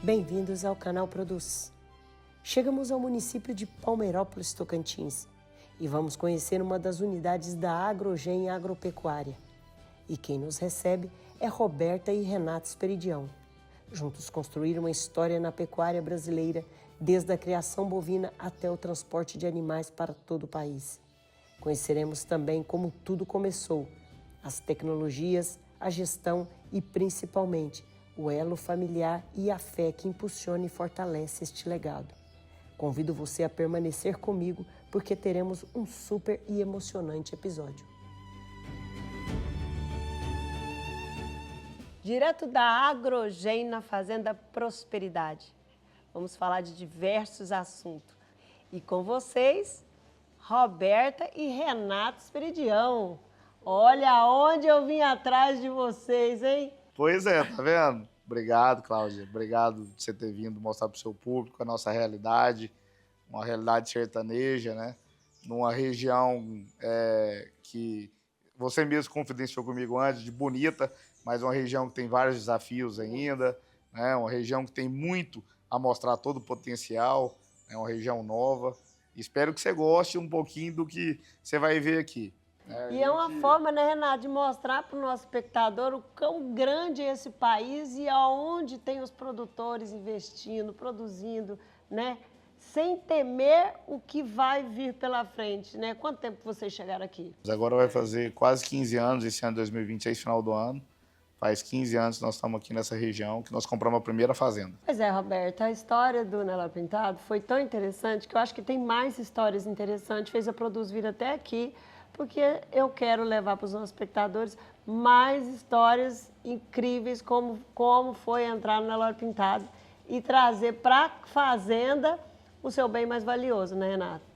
Bem-vindos ao canal Produz. Chegamos ao município de Palmeirópolis, Tocantins, e vamos conhecer uma das unidades da Agrogen Agropecuária. E quem nos recebe é Roberta e Renato Esperidião. Juntos construíram uma história na pecuária brasileira, desde a criação bovina até o transporte de animais para todo o país. Conheceremos também como tudo começou, as tecnologias, a gestão e, principalmente, o elo familiar e a fé que impulsiona e fortalece este legado. Convido você a permanecer comigo, porque teremos um super e emocionante episódio. Direto da Agrogen na Fazenda Prosperidade. Vamos falar de diversos assuntos. E com vocês, Roberta e Renato Esperidião. Olha onde eu vim atrás de vocês, hein? Pois é, tá vendo? Obrigado, Cláudia. Obrigado por você ter vindo mostrar para o seu público a nossa realidade, uma realidade sertaneja, né? Numa região que você mesmo confidenciou comigo antes, de bonita, mas uma região que tem vários desafios ainda, né? Uma região que tem muito a mostrar todo o potencial, é uma região nova. Espero que você goste um pouquinho do que você vai ver aqui. E é uma forma, né, Renato, de mostrar para o nosso espectador o quão grande é esse país e aonde tem os produtores investindo, produzindo, né? Sem temer o que vai vir pela frente, né? Quanto tempo vocês chegaram aqui? Agora vai fazer quase 15 anos, esse ano de 2026, final do ano. Faz 15 anos que nós estamos aqui nessa região, que nós compramos a primeira fazenda. Pois é, Roberta, a história do Nelore Pintado foi tão interessante que eu acho que tem mais histórias interessantes. Fez a Produz vir até aqui, porque eu quero levar para os nossos espectadores mais histórias incríveis, como foi entrar no Nelore Pintado e trazer para a fazenda o seu bem mais valioso, né, Renato?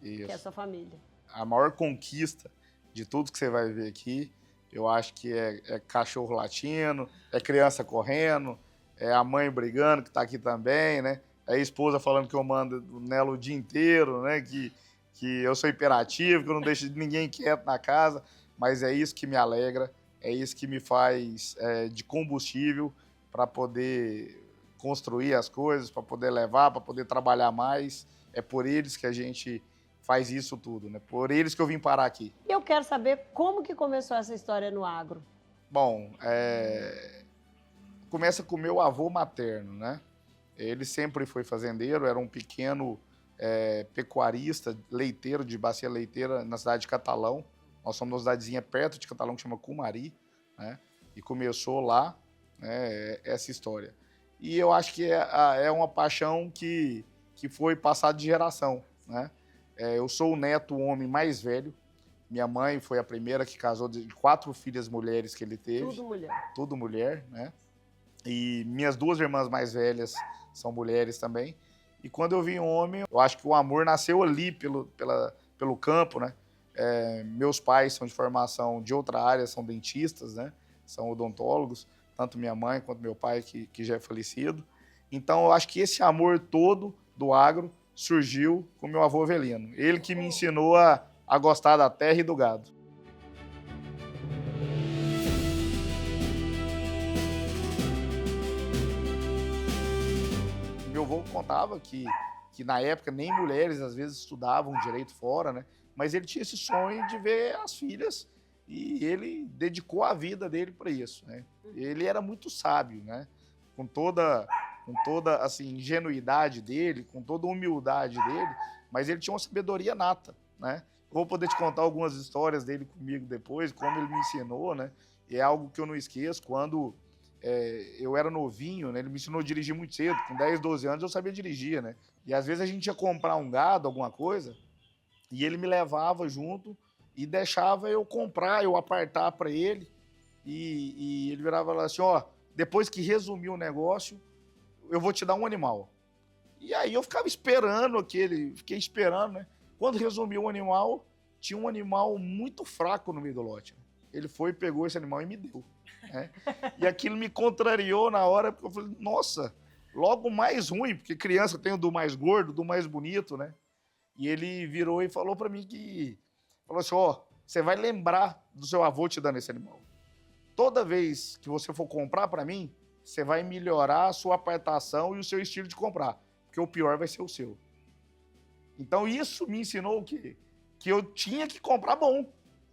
Isso. Que é a sua família. A maior conquista de tudo que você vai ver aqui, eu acho que é cachorro latindo, é criança correndo, é a mãe brigando, que está aqui também, né? É a esposa falando que eu mando nela o dia inteiro, né? Que eu sou hiperativo, que eu não deixo ninguém quieto na casa, mas é isso que me alegra, é isso que me faz de combustível para poder construir as coisas, para poder levar, para poder trabalhar mais. É por eles que a gente faz isso tudo, né? Por eles que eu vim parar aqui. E eu quero saber como que começou essa história no agro. Bom, começa com o meu avô materno, né? Ele sempre foi fazendeiro, era um pequeno pecuarista, leiteiro, de bacia leiteira na cidade de Catalão. Nós somos uma cidadezinha perto de Catalão que chama Cumari, né? E começou lá, né, essa história. E eu acho que é uma paixão que foi passada de geração, né? Eu sou o neto, o homem mais velho. Minha mãe foi a primeira que casou de 4 filhas mulheres que ele teve. Tudo mulher. Tudo mulher, né? E minhas 2 irmãs mais velhas são mulheres também. E quando eu vim homem, eu acho que o amor nasceu ali pelo campo, né? Meus pais são de formação de outra área, são dentistas, né? São odontólogos, tanto minha mãe quanto meu pai, que já é falecido. Então, eu acho que esse amor todo do agro surgiu com meu avô Avelino. Ele que me ensinou a gostar da terra e do gado. Meu avô contava que na época nem mulheres às vezes estudavam direito fora, né? Mas ele tinha esse sonho de ver as filhas e ele dedicou a vida dele para isso, né? Ele era muito sábio, né? Com toda assim, ingenuidade dele, com toda a humildade dele, mas ele tinha uma sabedoria nata, né? Eu vou poder te contar algumas histórias dele comigo depois, como ele me ensinou, né? E é algo que eu não esqueço. Quando eu era novinho, né? Ele me ensinou a dirigir muito cedo, com 10, 12 anos eu sabia dirigir, né? E às vezes a gente ia comprar um gado, alguma coisa, e ele me levava junto e deixava eu comprar, eu apartar para ele, e ele virava lá assim, ó, depois que resumir o negócio, eu vou te dar um animal. E aí eu ficava esperando fiquei esperando, né? Quando resumiu o animal, tinha um animal muito fraco no meio do lote. Ele foi, pegou esse animal e me deu, né? E aquilo me contrariou na hora, porque eu falei, nossa, logo mais ruim, porque criança tem o do mais gordo, do mais bonito, né? E ele virou e falou para mim falou assim, ó, você vai lembrar do seu avô te dando esse animal. Toda vez que você for comprar para mim, você vai melhorar a sua apartação e o seu estilo de comprar, porque o pior vai ser o seu. Então isso me ensinou o quê? Que eu tinha que comprar bom,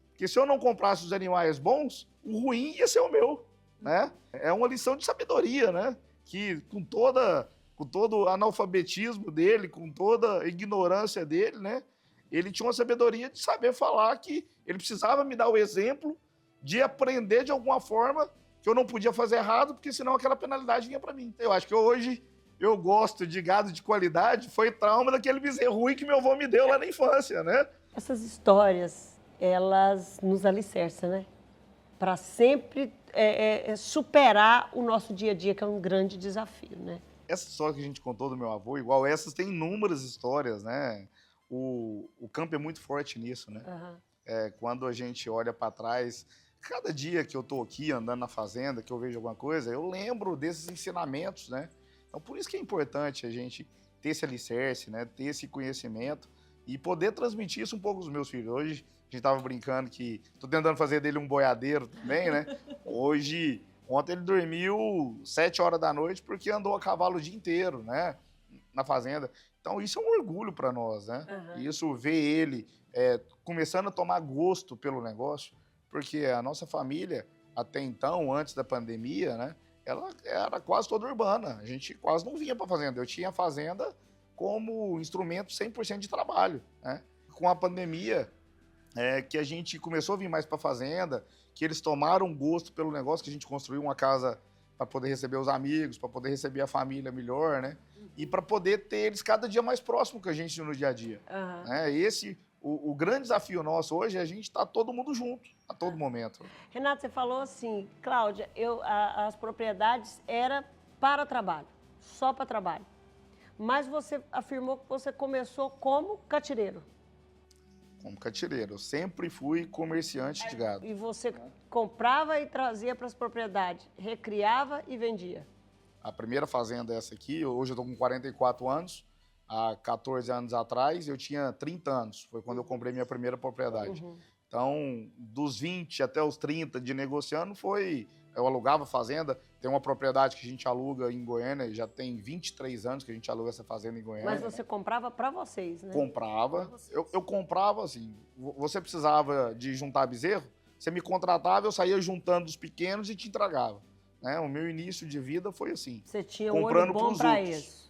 porque se eu não comprasse os animais bons, o ruim ia ser o meu, né? É uma lição de sabedoria, né? Que com todo o analfabetismo dele, com toda a ignorância dele, né? Ele tinha uma sabedoria de saber falar que ele precisava me dar o exemplo de aprender de alguma forma que eu não podia fazer errado, porque senão aquela penalidade vinha para mim. Eu acho que hoje eu gosto de gado de qualidade, foi trauma daquele bezerro ruim que meu avô me deu lá na infância, né? Essas histórias, elas nos alicerçam, né? Para sempre superar o nosso dia a dia, que é um grande desafio, né? Essa história que a gente contou do meu avô, igual essas, tem inúmeras histórias, né? O campo é muito forte nisso, né? Uhum. Quando a gente olha para trás, cada dia que eu tô aqui andando na fazenda, que eu vejo alguma coisa, eu lembro desses ensinamentos, né? Então, por isso que é importante a gente ter esse alicerce, né? Ter esse conhecimento e poder transmitir isso um pouco aos meus filhos. Hoje, a gente tava brincando que tô tentando fazer dele um boiadeiro também, né? Ontem ele dormiu 7 horas da noite porque andou a cavalo o dia inteiro, né? Na fazenda. Então, isso é um orgulho para nós, né? Uhum. Isso, ver ele começando a tomar gosto pelo negócio, porque a nossa família, até então, antes da pandemia, né? Ela era quase toda urbana. A gente quase não vinha para fazenda. Eu tinha a fazenda como instrumento 100% de trabalho, né? Com a pandemia, que a gente começou a vir mais para fazenda, que eles tomaram gosto pelo negócio, que a gente construiu uma casa para poder receber os amigos, para poder receber a família melhor, né? E para poder ter eles cada dia mais próximo com a gente no dia a dia. Uhum. O grande desafio nosso hoje é a gente estar todo mundo junto, a todo momento. Renato, você falou assim, Cláudia, as propriedades eram para trabalho, só para trabalho. Mas você afirmou que você começou como catireiro. Como catireiro. Eu sempre fui comerciante de gado. E você comprava e trazia para as propriedades, recriava e vendia. A primeira fazenda é essa aqui. Hoje eu estou com 44 anos. Há 14 anos atrás eu tinha 30 anos. Foi quando eu comprei minha primeira propriedade. Uhum. Então, dos 20 até os 30 de negociando, eu alugava fazenda. Tem uma propriedade que a gente aluga em Goiânia, já tem 23 anos que a gente aluga essa fazenda em Goiânia. Mas você comprava para vocês, né? Comprava. Eu comprava, assim, você precisava de juntar bezerro, você me contratava, eu saía juntando os pequenos e te entregava. Né? O meu início de vida foi assim. Você tinha comprando um olho bom para isso.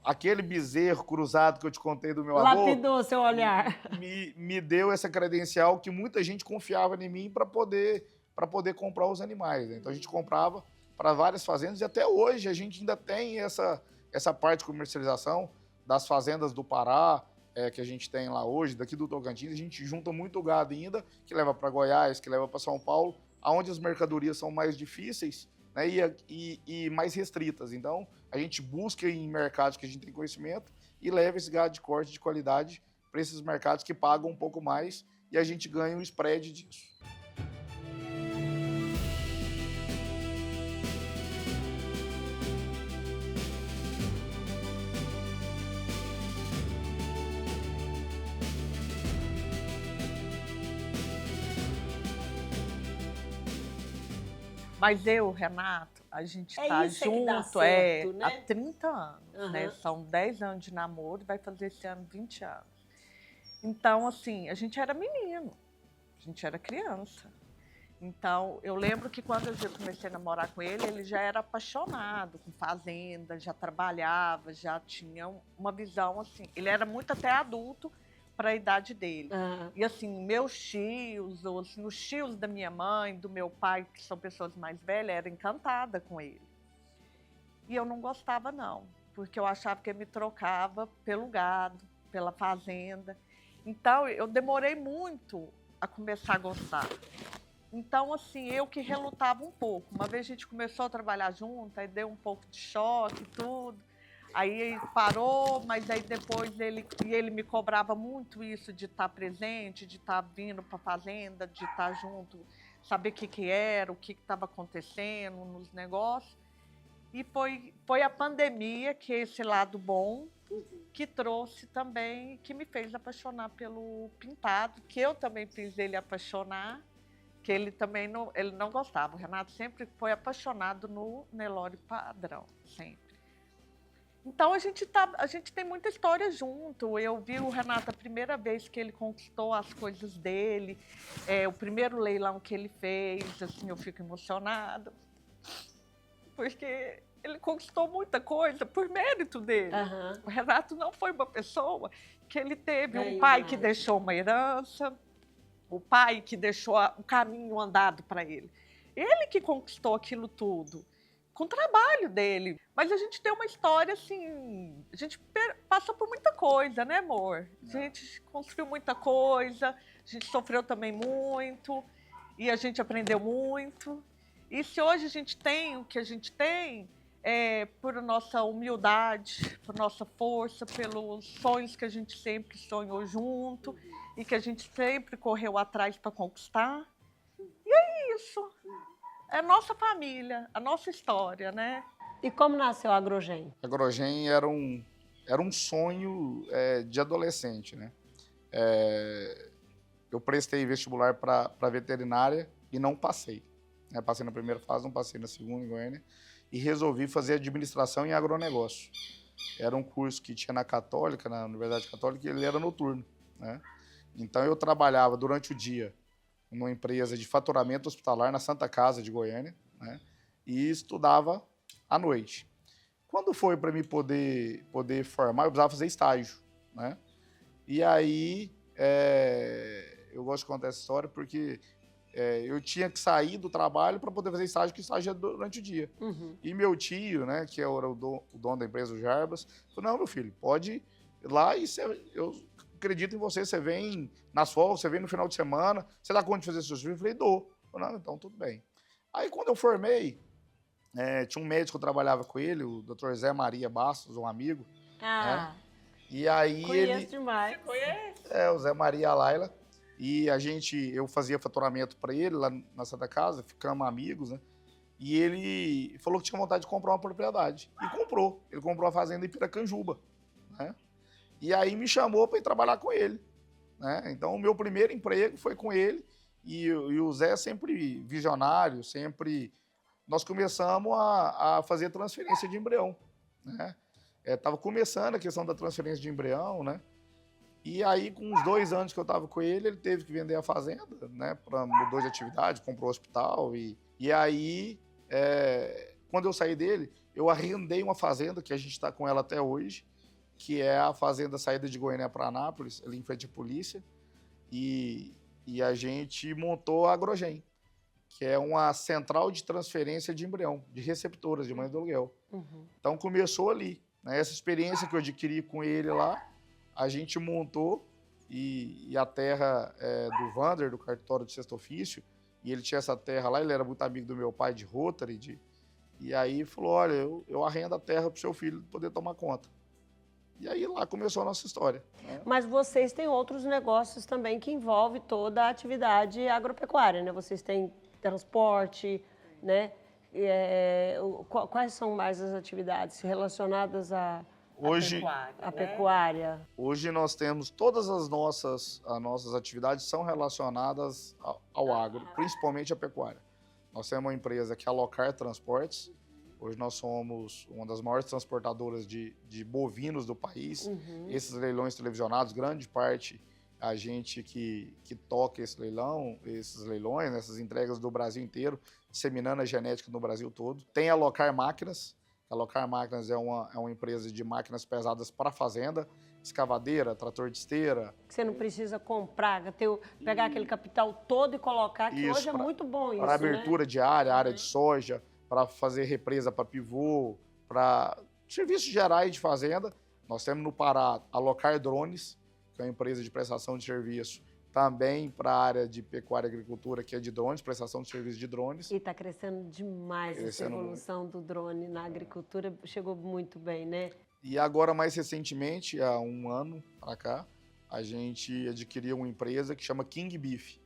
Aquele bezerro cruzado que eu te contei do meu avô... Lapidou seu olhar. Me deu essa credencial que muita gente confiava em mim para poder comprar os animais. Né? Então a gente comprava para várias fazendas e até hoje a gente ainda tem essa parte de comercialização das fazendas do Pará, que a gente tem lá hoje, daqui do Tocantins. A gente junta muito gado ainda, que leva para Goiás, que leva para São Paulo, onde as mercadorias são mais difíceis, né, e mais restritas. Então, a gente busca em mercados que a gente tem conhecimento e leva esse gado de corte de qualidade para esses mercados que pagam um pouco mais e a gente ganha um spread disso. Mas eu, Renato, a gente tá isso que dá junto certo, né? há 30 anos, Uhum. né? São 10 anos de namoro e vai fazer esse ano 20 anos. Então, assim, a gente era menino, a gente era criança. Então, eu lembro que quando eu comecei a namorar com ele já era apaixonado com fazenda, já trabalhava, já tinha uma visão, assim, ele era muito até adulto para a idade dele. Uhum. E assim, meus tios, ou assim, os tios da minha mãe, do meu pai, que são pessoas mais velhas, eram encantadas com ele. E eu não gostava não, porque eu achava que ele me trocava pelo gado, pela fazenda. Então, eu demorei muito a começar a gostar. Então, assim, eu que relutava um pouco. Uma vez a gente começou a trabalhar junto, aí deu um pouco de choque e tudo. Aí parou, mas aí depois ele me cobrava muito isso de estar presente, de estar vindo para a fazenda, de estar junto, saber o que era, o que estava acontecendo nos negócios. E foi a pandemia, que é esse lado bom, que trouxe também, que me fez apaixonar pelo pintado, que eu também fiz ele apaixonar. que ele também ele não gostava. O Renato sempre foi apaixonado no Nelore padrão, sempre. Então a gente tem muita história junto. Eu vi o Renato a primeira vez que ele conquistou as coisas dele, o primeiro leilão que ele fez, assim, eu fico emocionada, porque ele conquistou muita coisa por mérito dele. Aham. O Renato não foi uma pessoa que ele teve um Ganhou pai nada. que deixou uma herança, o pai que deixou o caminho andado para ele. Ele que conquistou aquilo tudo, com o trabalho dele. Mas a gente tem uma história assim, a gente passou por muita coisa, né, amor? A gente construiu muita coisa, a gente sofreu também muito, e a gente aprendeu muito. E se hoje a gente tem o que a gente tem, é por nossa humildade, por nossa força, pelos sonhos que a gente sempre sonhou junto e que a gente sempre correu atrás para conquistar. E é isso. É a nossa família, a nossa história, né? E como nasceu a Agrogen? A Agrogen era um sonho de adolescente, né? Eu prestei vestibular para veterinária e não passei. Né? Passei na primeira fase, não passei na segunda em Goiânia. E resolvi fazer administração em agronegócio. Era um curso que tinha na Católica, na Universidade Católica, e ele era noturno, né? Então eu trabalhava durante o dia numa empresa de faturamento hospitalar na Santa Casa de Goiânia, né? E estudava à noite. Quando foi para mim poder formar, eu precisava fazer estágio, né? E aí, eu gosto de contar essa história porque eu tinha que sair do trabalho para poder fazer estágio, que estágio é durante o dia. Uhum. E meu tio, né, que era o dono da empresa, o Jarbas, falou, não, meu filho, pode ir lá e eu acredito em você, você vem nas folgas, você vem no final de semana, você dá conta de fazer seus filhos? Eu falei, dou. Falei, não, então tudo bem. Aí quando eu formei, tinha um médico que eu trabalhava com ele, o Dr. Zé Maria Bastos, um amigo, Ah, e aí conheço demais. Você conhece? o Zé Maria e a Laila, e eu fazia faturamento para ele lá na Santa Casa, ficamos amigos, né? E ele falou que tinha vontade de comprar uma propriedade. E comprou. Ele comprou a fazenda em Piracanjuba, né? E aí me chamou para ir trabalhar com ele, né? Então o meu primeiro emprego foi com ele e o Zé sempre visionário, sempre... Nós começamos a fazer transferência de embrião, né? Tava começando a questão da transferência de embrião, né? E aí, com uns 2 anos que eu estava com ele teve que vender a fazenda, né? Mudou de atividade, comprou o hospital. E aí, quando eu saí dele, eu arrendei uma fazenda, que a gente está com ela até hoje, que é a fazenda saída de Goiânia para Anápolis, ali em frente à polícia. E a gente montou a Agrogen, que é uma central de transferência de embrião, de receptoras de mãe do aluguel. Uhum. Então, começou ali, né? Essa experiência que eu adquiri com ele lá, a gente montou, e a terra do Vander, do cartório de sexto ofício, e ele tinha essa terra lá, ele era muito amigo do meu pai de Rotary, e aí falou, olha, eu arrendo a terra para o seu filho poder tomar conta. E aí lá começou a nossa história, né? Mas vocês têm outros negócios também que envolvem toda a atividade agropecuária, né? Vocês têm transporte, né? Quais são mais as atividades relacionadas à Hoje, pecuária? hoje nós temos todas as nossas atividades são relacionadas ao agro, principalmente a pecuária. Nós temos uma empresa que é a Locar Transportes. Hoje nós somos uma das maiores transportadoras de bovinos do país. Uhum. Esses leilões televisionados, grande parte, a gente que toca esses leilões, essas entregas do Brasil inteiro, disseminando a genética no Brasil todo. Tem a Locar Máquinas. A Locar Máquinas é uma empresa de máquinas pesadas para fazenda, escavadeira, trator de esteira. Você não precisa comprar, pegar aquele capital todo e colocar, que Isso, hoje é muito bom isso, para abertura né? de área de soja, para fazer represa para pivô, para serviços gerais de fazenda. Nós temos no Pará a Locar Drones, que é uma empresa de prestação de serviço, também para a área de pecuária e agricultura, que é de drones, prestação de serviço de drones. E está crescendo demais essa evolução do drone na agricultura, chegou muito bem, né? E agora, mais recentemente, há 1 ano para cá, a gente adquiriu uma empresa que chama King Beef,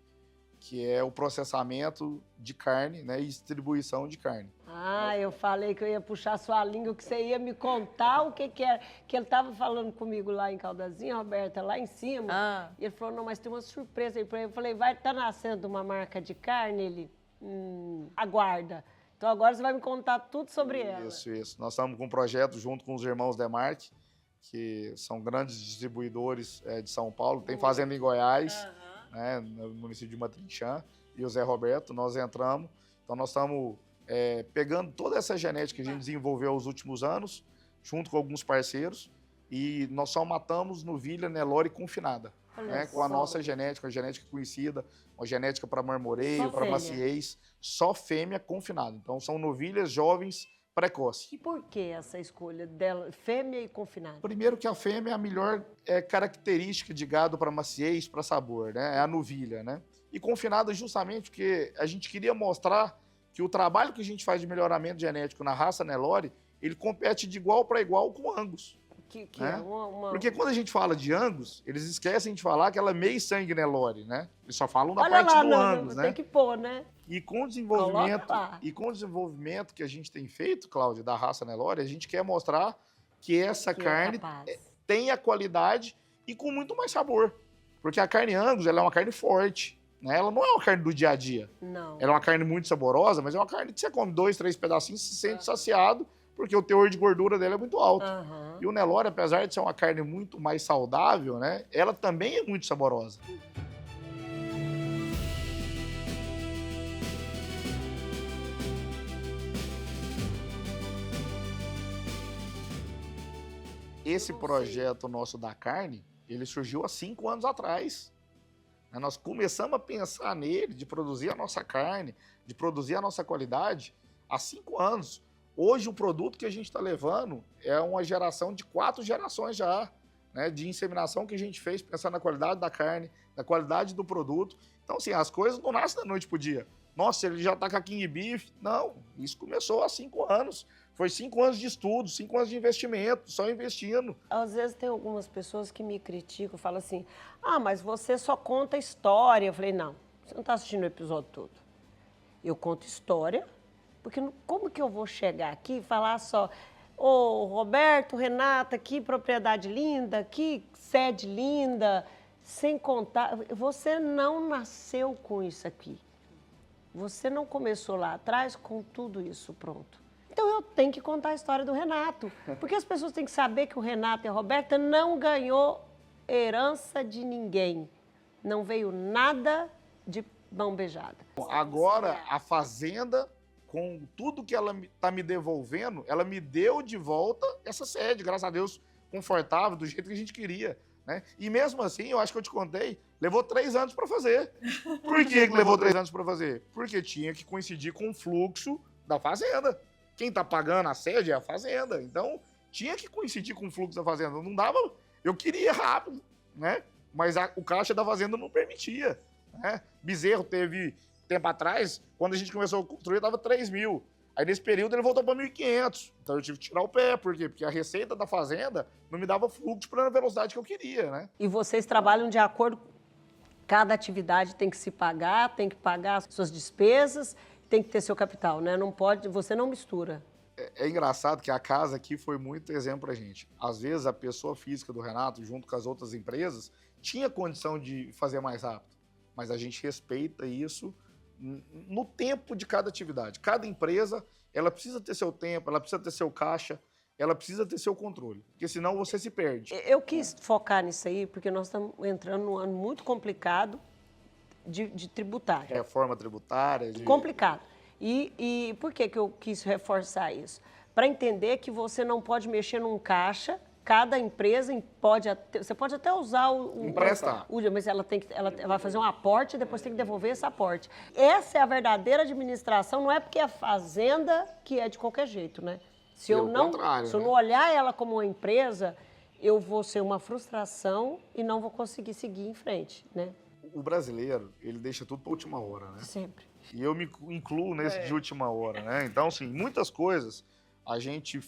que é o processamento de carne, né, e distribuição de carne. Ah, eu falei que eu ia puxar sua língua, que você ia me contar o que era. Que ele estava falando comigo lá em Caldazinha, Roberta, lá em cima. E ele falou, não, mas tem uma surpresa aí pra ele. Eu falei, vai estar nascendo uma marca de carne? Ele, aguarda. Então agora você vai me contar tudo sobre ela. Isso. Nós estamos com um projeto junto com os irmãos Demarque, que são grandes distribuidores de São Paulo. Tem fazenda em Goiás, né, no município de Matrinchã, e o Zé Roberto, nós entramos. Então nós estamos pegando toda essa genética que a gente desenvolveu aos últimos anos, junto com alguns parceiros, e nós só matamos novilha Nelore confinada, né, com a nossa genética, a genética conhecida, uma genética para marmoreio, para maciez, só fêmea confinada. Então são novilhas jovens precoces. E por que essa escolha dela, fêmea e confinada? Primeiro que a fêmea é a melhor característica de gado para maciez, para sabor, né? É a novilha, né? E confinada justamente porque a gente queria mostrar que o trabalho que a gente faz de melhoramento genético na raça Nelore, ele compete de igual para igual com o Angus. Né? Porque quando a gente fala de Angus, eles esquecem de falar que ela é meio sangue Nelore, né? Eles só falam da parte do Angus, né? Tem que pôr, né? E com o desenvolvimento que a gente tem feito, Cláudia, da raça Nelore, a gente quer mostrar que essa carne tem a qualidade e com muito mais sabor. Porque a carne Angus, ela é uma carne forte, né? Ela não é uma carne do dia a dia. Não. Ela é uma carne muito saborosa, mas é uma carne que você come 2, 3 pedacinhos e se sente saciado, porque o teor de gordura dela é muito alto. E o Nelore, apesar de ser uma carne muito mais saudável, né? Ela também é muito saborosa. Esse projeto nosso da carne, ele surgiu há 5 anos atrás. Nós começamos a pensar nele, de produzir a nossa carne, de produzir a nossa qualidade, há 5 anos. Hoje, o produto que a gente está levando é uma geração de 4 gerações já, né, de inseminação que a gente fez, pensando na qualidade da carne, na qualidade do produto. Então, assim, as coisas não nascem da noite pro dia. Nossa, ele já está com a King Beef. Não, isso começou há 5 anos. Foi 5 anos de estudo, 5 anos de investimento, só investindo. Às vezes tem algumas pessoas que me criticam, falam assim, mas você só conta história. Eu falei, não, você não está assistindo o episódio todo. Eu conto história, porque como que eu vou chegar aqui e falar só, Roberto, Renata, que propriedade linda, que sede linda, sem contar, você não nasceu com isso aqui. Você não começou lá atrás com tudo isso pronto. Então eu tenho que contar a história do Renato, porque as pessoas têm que saber que o Renato e a Roberta não ganhou herança de ninguém. Não veio nada de mão beijada. Agora, a fazenda, com tudo que ela está me devolvendo, ela me deu de volta essa sede, graças a Deus, confortável, do jeito que a gente queria. Né? E mesmo assim, eu acho que eu te contei, levou 3 anos para fazer. Por que levou 3 anos para fazer? Porque tinha que coincidir com o fluxo da fazenda. Quem está pagando a sede é a fazenda. Então, tinha que coincidir com o fluxo da fazenda. Não dava... Eu queria rápido, né? Mas o caixa da fazenda não permitia. Né? Bezerro teve... Tempo atrás, quando a gente começou a construir, dava 3 mil. Aí, nesse período, ele voltou para 1.500. Então, eu tive que tirar o pé. Por quê? Porque a receita da fazenda não me dava fluxo para a velocidade que eu queria, né? E vocês trabalham de acordo... Cada atividade tem que se pagar, tem que pagar as suas despesas, tem que ter seu capital, né? Não pode... Você não mistura. É engraçado que a casa aqui foi muito exemplo pra gente. Às vezes, a pessoa física do Renato, junto com as outras empresas, tinha condição de fazer mais rápido. Mas a gente respeita isso no tempo de cada atividade. Cada empresa, ela precisa ter seu tempo, ela precisa ter seu caixa, ela precisa ter seu controle, porque senão você se perde. Eu quis focar nisso aí, porque nós estamos entrando num ano muito complicado de tributária. Reforma tributária. Complicado. E por que eu quis reforçar isso? Para entender que você não pode mexer num caixa. Cada empresa você pode até usar emprestar. Mas ela vai fazer um aporte e depois tem que devolver esse aporte. Essa é a verdadeira administração, não é porque é fazenda que é de qualquer jeito, né? Se eu não olhar ela como uma empresa, eu vou ser uma frustração e não vou conseguir seguir em frente, né? O brasileiro, ele deixa tudo para a última hora, né? Sempre. E eu me incluo nesse de última hora, né? Então, assim, muitas coisas a gente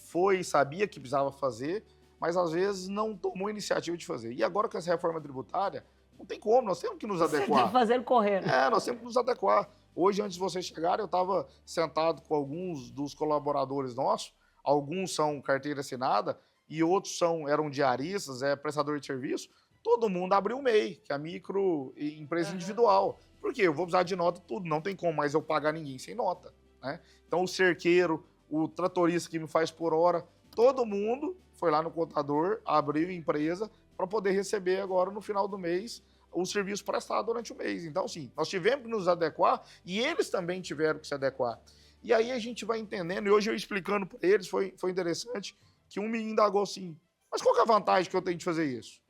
sabia que precisava fazer, mas às vezes não tomou iniciativa de fazer. E agora com essa reforma tributária, Não tem como, nós temos que nos Você adequar. tá fazendo correndo. Nós temos que nos adequar. Hoje, antes de vocês chegarem, eu estava sentado com alguns dos colaboradores nossos, alguns são carteira assinada e outros eram diaristas, prestador de serviço. Todo mundo abriu o MEI, que é a microempresa individual. Por quê? Eu vou precisar de nota tudo, não tem como mais eu pagar ninguém sem nota, né? Então, o cerqueiro, o tratorista que me faz por hora, todo mundo foi lá no contador, abriu empresa para poder receber agora, no final do mês, o serviço prestado durante o mês. Então, sim, nós tivemos que nos adequar e eles também tiveram que se adequar. E aí a gente vai entendendo, e hoje eu explicando para eles, foi interessante, que um me indagou assim, mas qual que é a vantagem que eu tenho de fazer isso?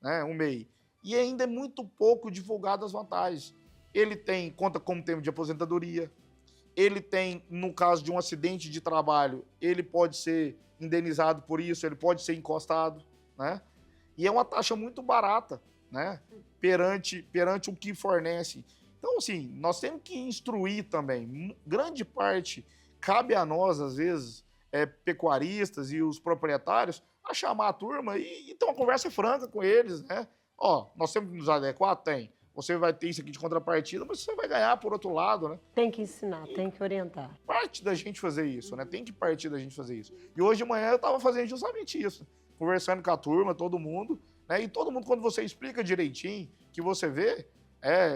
Né, um MEI. E ainda é muito pouco divulgado as vantagens. Ele conta como tempo de aposentadoria, ele tem, no caso de um acidente de trabalho, ele pode ser indenizado por isso, ele pode ser encostado, né? E é uma taxa muito barata, né? Perante o que fornece. Então, assim, nós temos que instruir também. Grande parte cabe a nós, às vezes, pecuaristas e os proprietários, a chamar a turma e ter uma conversa franca com eles, né? Ó, nós temos que nos adequar? Tem. Você vai ter isso aqui de contrapartida, mas você vai ganhar por outro lado, né? Tem que ensinar, tem que orientar. Parte da gente fazer isso, né? Tem que partir da gente fazer isso. E hoje de manhã eu estava fazendo justamente isso. Conversando com a turma, todo mundo, né? E todo mundo, quando você explica direitinho, que você vê,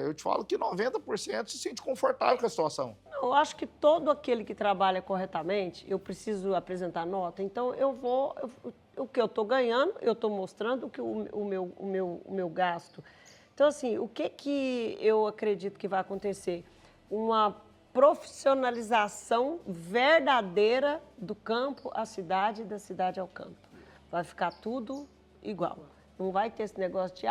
eu te falo que 90% se sente confortável com a situação. Eu acho que todo aquele que trabalha corretamente, eu preciso apresentar nota, então o que eu estou ganhando, eu estou mostrando o meu gasto. Então, assim, o que eu acredito que vai acontecer? Uma profissionalização verdadeira do campo à cidade e da cidade ao campo. Vai ficar tudo igual. Não vai ter esse negócio de,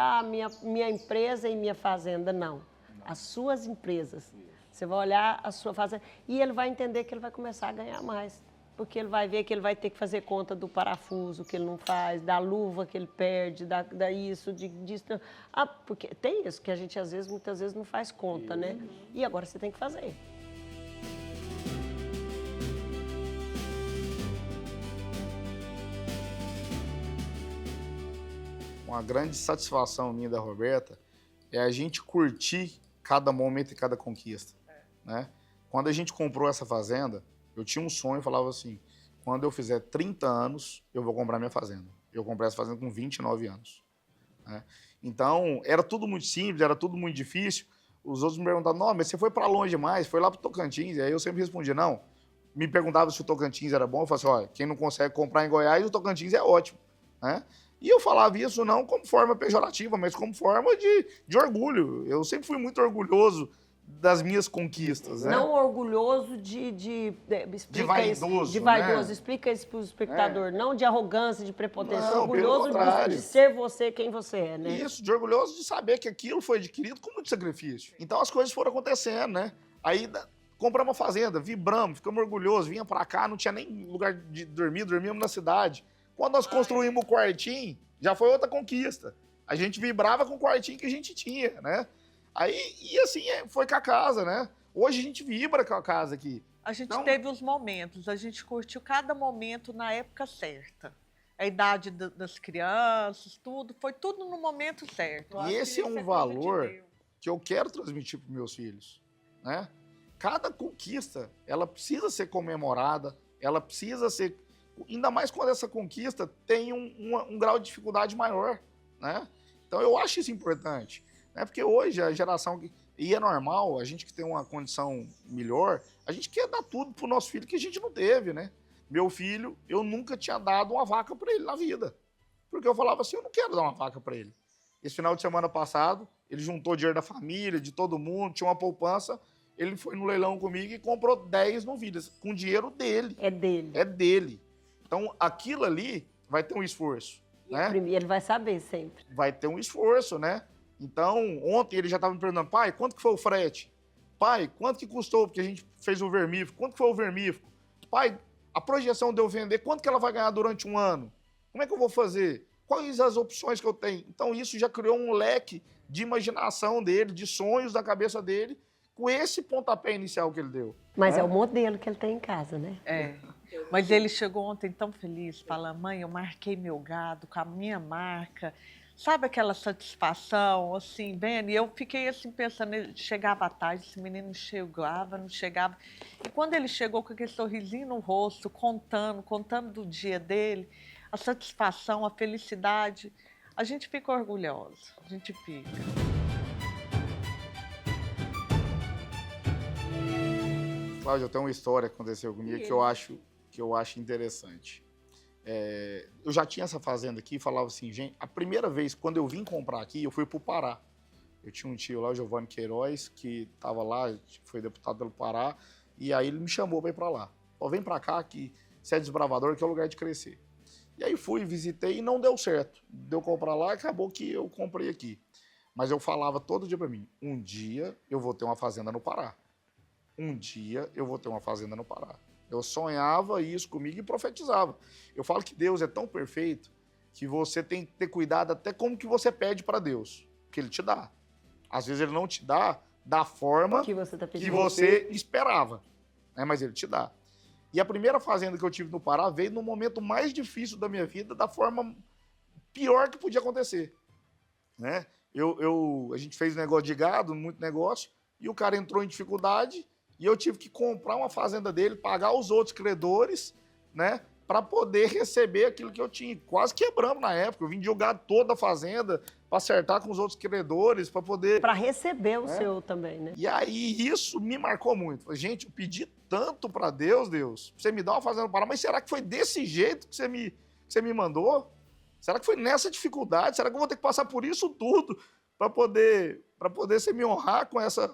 minha empresa e minha fazenda, não. As suas empresas. Você vai olhar a sua fazenda e ele vai entender que ele vai começar a ganhar mais. Porque ele vai ver que ele vai ter que fazer conta do parafuso que ele não faz, da luva que ele perde, da isso, disso. Porque tem isso que a gente, muitas vezes, não faz conta, né? E agora você tem que fazer. Uma grande satisfação minha da Roberta é a gente curtir cada momento e cada conquista, né? Quando a gente comprou essa fazenda, eu tinha um sonho, eu falava assim, quando eu fizer 30 anos, eu vou comprar minha fazenda. Eu comprei essa fazenda com 29 anos. Né? Então, era tudo muito simples, era tudo muito difícil. Os outros me perguntavam, não, mas você foi para longe demais, foi lá para o Tocantins. E aí eu sempre respondia, não. Me perguntavam se o Tocantins era bom, eu falava assim, olha, quem não consegue comprar em Goiás, o Tocantins é ótimo. Né? E eu falava isso não como forma pejorativa, mas como forma de orgulho. Eu sempre fui muito orgulhoso das minhas conquistas, né? Não orgulhoso de vaidoso, de vaidoso. né? Explica isso para o espectador. Não de arrogância, de prepotência. Não, orgulhoso de ser você quem você é, né? Isso, de orgulhoso de saber que aquilo foi adquirido com muito sacrifício. Então as coisas foram acontecendo, né? Aí compramos uma fazenda, vibramos, ficamos orgulhosos, vinha pra cá, não tinha nem lugar de dormir, dormíamos na cidade. Quando nós construímos o quartinho, já foi outra conquista. A gente vibrava com o quartinho que a gente tinha, né? Aí, e assim, foi com a casa, né? Hoje a gente vibra com a casa aqui. A gente teve os momentos, a gente curtiu cada momento na época certa. A idade das crianças, tudo, foi tudo no momento certo. E esse é um valor que eu quero transmitir para meus filhos, né? Cada conquista, ela precisa ser comemorada, ela precisa ser... Ainda mais quando essa conquista tem um grau de dificuldade maior, né? Então eu acho isso importante. Porque hoje a geração, e é normal, a gente que tem uma condição melhor, a gente quer dar tudo pro nosso filho que a gente não teve, né? Meu filho, eu nunca tinha dado uma vaca para ele na vida. Porque eu falava assim, eu não quero dar uma vaca para ele. Esse final de semana passado, ele juntou dinheiro da família, de todo mundo, tinha uma poupança, ele foi no leilão comigo e comprou 10 novilhas, com dinheiro dele. É dele. É dele. Então, aquilo ali vai ter um esforço, né? Ele vai saber sempre. Vai ter um esforço, né? Então, ontem ele já estava me perguntando, pai, quanto que foi o frete? Pai, quanto que custou? Porque a gente fez o vermífugo. Quanto que foi o vermífugo? Pai, a projeção de eu vender, quanto que ela vai ganhar durante um ano? Como é que eu vou fazer? Quais as opções que eu tenho? Então, isso já criou um leque de imaginação dele, de sonhos da cabeça dele, com esse pontapé inicial que ele deu. Mas é o modelo que ele tem em casa, né? É. Mas ele chegou ontem tão feliz, falando, mãe, eu marquei meu gado com a minha marca, Sabe aquela satisfação, assim, vendo? E eu fiquei assim pensando, ele chegava à tarde, esse menino não chegava, não chegava. E quando ele chegou com aquele sorrisinho no rosto, contando do dia dele, a satisfação, a felicidade, a gente fica orgulhoso, a gente fica. Cláudia, tem uma história que aconteceu comigo que eu acho interessante. Eu já tinha essa fazenda aqui e falava assim, gente, a primeira vez, quando eu vim comprar aqui, eu fui para o Pará. Eu tinha um tio lá, o Giovanni Queiroz, que estava lá, foi deputado pelo Pará, e aí ele me chamou para ir para lá. Ó, vem para cá, que você é desbravador, que é o lugar de crescer. E aí fui, visitei e não deu certo. Deu comprar lá, acabou que eu comprei aqui. Mas eu falava todo dia para mim, um dia eu vou ter uma fazenda no Pará. Um dia eu vou ter uma fazenda no Pará. Eu sonhava isso comigo e profetizava. Eu falo que Deus é tão perfeito que você tem que ter cuidado até como que você pede para Deus, que Ele te dá. Às vezes Ele não te dá da forma que você tá que pedindo. você esperava, né? Mas Ele te dá. E a primeira fazenda que eu tive no Pará veio no momento mais difícil da minha vida, da forma pior que podia acontecer, né? A gente fez negócio de gado, muito negócio, e o cara entrou em dificuldade. E eu tive que comprar uma fazenda dele, pagar os outros credores, né? Para poder receber aquilo que eu tinha. Quase quebramos na época. Eu vim jogar toda a fazenda para acertar com os outros credores, para poder. Para receber o seu também, né? E aí isso me marcou muito. Falei, gente, eu pedi tanto para Deus, pra você me dar uma fazenda no Pará, mas será que foi desse jeito que você me mandou? Será que foi nessa dificuldade? Será que eu vou ter que passar por isso tudo para poder você me honrar com essa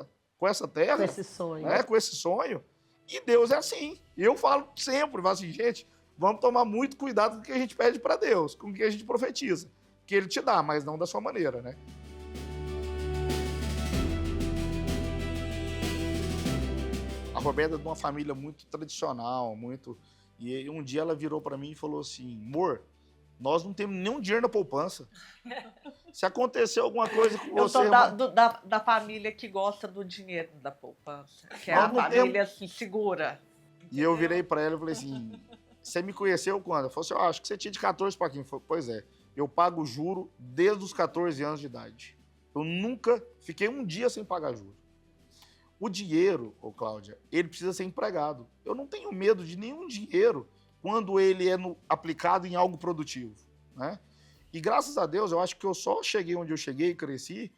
terra? Com esse sonho. Com esse sonho. E Deus é assim. Eu falo sempre, falo assim, gente, vamos tomar muito cuidado com o que a gente pede para Deus, com o que a gente profetiza. Que Ele te dá, mas não da sua maneira, né? A Roberta é de uma família muito tradicional, muito... E um dia ela virou para mim e falou assim, amor, nós não temos nenhum dinheiro na poupança. Se acontecer alguma coisa com você... Eu sou da família que gosta do dinheiro da poupança, que é a família assim, segura. E eu virei para ela e falei assim, você me conheceu quando? Ela falou assim, eu acho que você tinha de 14 para 15. Falei, pois é, eu pago juro desde os 14 anos de idade. Eu nunca fiquei um dia sem pagar juro. O dinheiro, Cláudia, ele precisa ser empregado. Eu não tenho medo de nenhum dinheiro quando ele é aplicado em algo produtivo, né? E graças a Deus, eu acho que eu só cheguei onde eu cheguei e cresci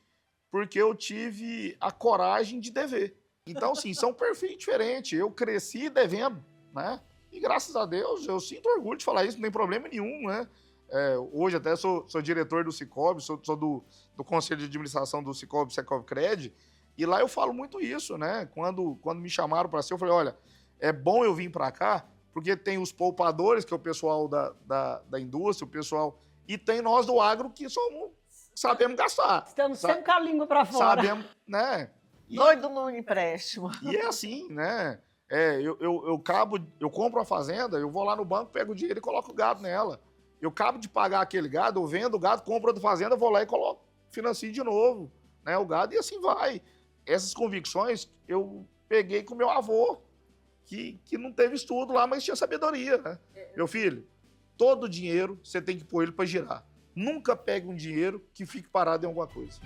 porque eu tive a coragem de dever. Então, assim, são perfis diferentes. Eu cresci devendo, né? E graças a Deus, eu sinto orgulho de falar isso, não tem problema nenhum, né? Hoje até sou diretor do Sicoob, sou do Conselho de Administração do Sicoob Secovcred, e lá eu falo muito isso, né? Quando me chamaram para ser, eu falei, olha, é bom eu vir para cá, porque tem os poupadores, que é o pessoal da indústria, o pessoal... E tem nós do agro que sabemos gastar. Estamos sempre com a língua para fora. Sabemos, né? Doido no empréstimo. E é assim, né? Eu compro uma fazenda, eu vou lá no banco, pego o dinheiro e coloco o gado nela. Eu acabo de pagar aquele gado, eu vendo o gado, compro outra fazenda, vou lá e coloco, financio de novo, né? O gado, e assim vai. Essas convicções eu peguei com meu avô, que não teve estudo lá, mas tinha sabedoria, né? Meu filho, todo dinheiro você tem que pôr ele para girar. Nunca pegue um dinheiro que fique parado em alguma coisa.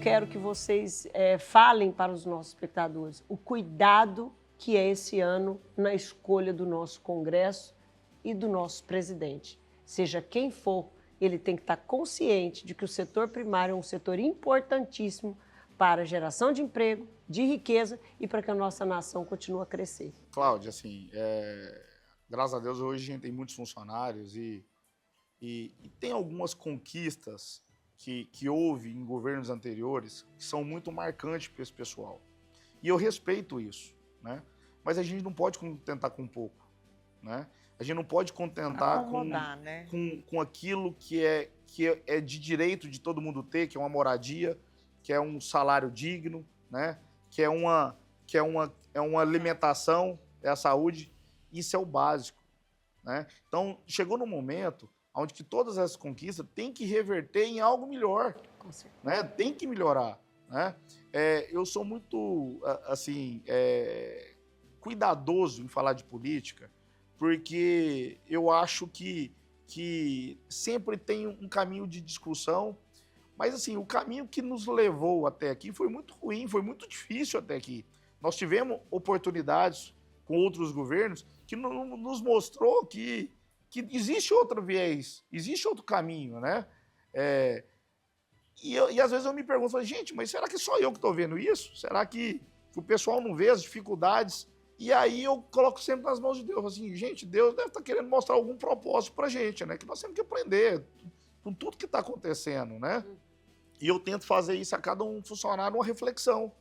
Quero que vocês falem para os nossos espectadores o cuidado que é esse ano na escolha do nosso Congresso e do nosso presidente. Seja quem for, ele tem que estar consciente de que o setor primário é um setor importantíssimo para a geração de emprego, de riqueza e para que a nossa nação continue a crescer. Cláudia, assim, graças a Deus hoje a gente tem muitos funcionários e tem algumas conquistas que houve em governos anteriores que são muito marcantes para esse pessoal. E eu respeito isso, né? Mas a gente não pode contentar com pouco, né? A gente não pode contentar com aquilo que é de direito de todo mundo ter, que é uma moradia, que é um salário digno, né? Que é uma alimentação, é a saúde. Isso é o básico, né? Então, chegou no momento onde que todas essas conquistas têm que reverter em algo melhor, né? Tem que melhorar, né? Eu sou muito, assim, cuidadoso em falar de política, porque eu acho que sempre tem um caminho de discussão, mas assim, o caminho que nos levou até aqui foi muito ruim, foi muito difícil até aqui. Nós tivemos oportunidades com outros governos que nos mostrou que existe outro viés, existe outro caminho, né? E às vezes eu me pergunto, gente, mas será que só eu que estou vendo isso? Será que o pessoal não vê as dificuldades? E aí eu coloco sempre nas mãos de Deus, assim, gente, Deus deve estar querendo mostrar algum propósito pra gente, né? Que nós temos que aprender com tudo que está acontecendo, né? E eu tento fazer isso a cada um funcionário, uma reflexão.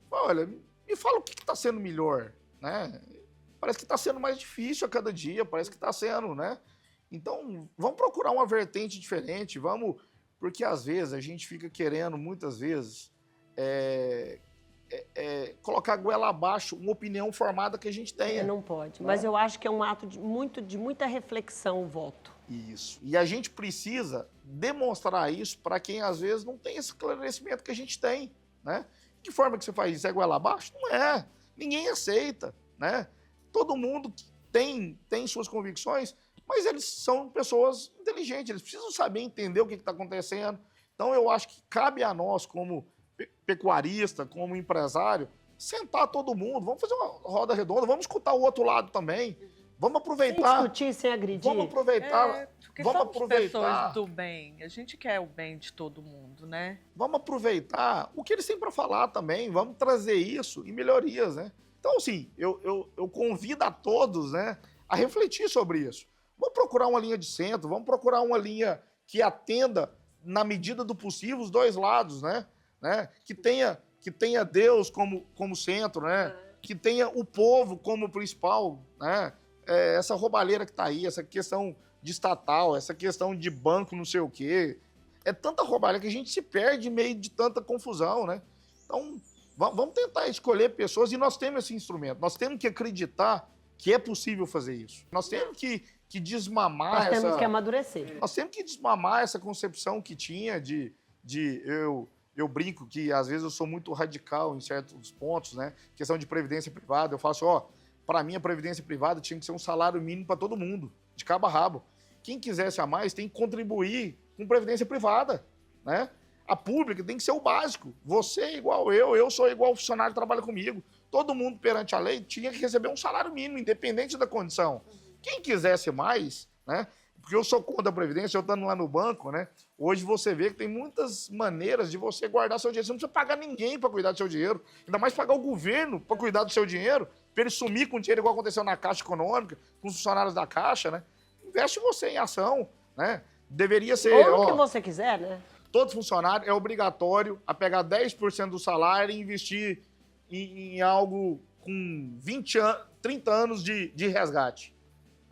Olha, me fala o que está sendo melhor, né? Parece que está sendo mais difícil a cada dia, parece que está sendo, né? Então, vamos procurar uma vertente diferente, vamos... Porque às vezes a gente fica querendo, muitas vezes, colocar a goela abaixo uma opinião formada que a gente tenha. Não pode, mas eu acho que é um ato de muita reflexão o voto. Isso. E a gente precisa demonstrar isso para quem às vezes não tem esse esclarecimento que a gente tem, né? De que forma que você faz isso? É goela abaixo? Não é. Ninguém aceita, né? Todo mundo tem suas convicções, mas eles são pessoas inteligentes, eles precisam saber entender o que está acontecendo. Então eu acho que cabe a nós, como pecuarista, como empresário, sentar todo mundo, vamos fazer uma roda redonda, vamos escutar o outro lado também. Vamos aproveitar. Sem discutir, sem agredir. Vamos aproveitar. Porque vamos somos pessoas do bem. A gente quer o bem de todo mundo, né? Vamos aproveitar o que eles têm para falar também. Vamos trazer isso e melhorias, né? Então, assim, eu convido a todos, né, a refletir sobre isso. Vamos procurar uma linha de centro, vamos procurar uma linha que atenda, na medida do possível, os dois lados, né? Que tenha Deus como centro, né? Que tenha o povo como principal, né? Essa roubalheira que está aí, essa questão de estatal, essa questão de banco não sei o quê. É tanta roubalheira que a gente se perde em meio de tanta confusão, né? Então, vamos tentar escolher pessoas e nós temos esse instrumento. Nós temos que acreditar que é possível fazer isso. Nós temos que desmamar essa... Nós temos que amadurecer. Nós temos que desmamar essa concepção que tinha eu brinco que às vezes eu sou muito radical em certos pontos, né? Questão de previdência privada, eu faço, para mim a previdência privada tinha que ser um salário mínimo para todo mundo, de cabo a rabo. Quem quisesse a mais tem que contribuir com previdência privada, né? A pública tem que ser o básico. Você é igual eu sou igual o funcionário que trabalha comigo. Todo mundo perante a lei tinha que receber um salário mínimo, independente da condição. Quem quisesse mais, né? Porque eu sou contra a Previdência, eu estando lá no banco, né? Hoje você vê que tem muitas maneiras de você guardar seu dinheiro. Você não precisa pagar ninguém para cuidar do seu dinheiro. Ainda mais pagar o governo para cuidar do seu dinheiro, para ele sumir com o dinheiro, igual aconteceu na Caixa Econômica, com os funcionários da Caixa, né? Investe você em ação, né? Deveria ser... Ou o que você quiser, né? Todo funcionário é obrigatório a pegar 10% do salário e investir em algo com 30 anos de resgate.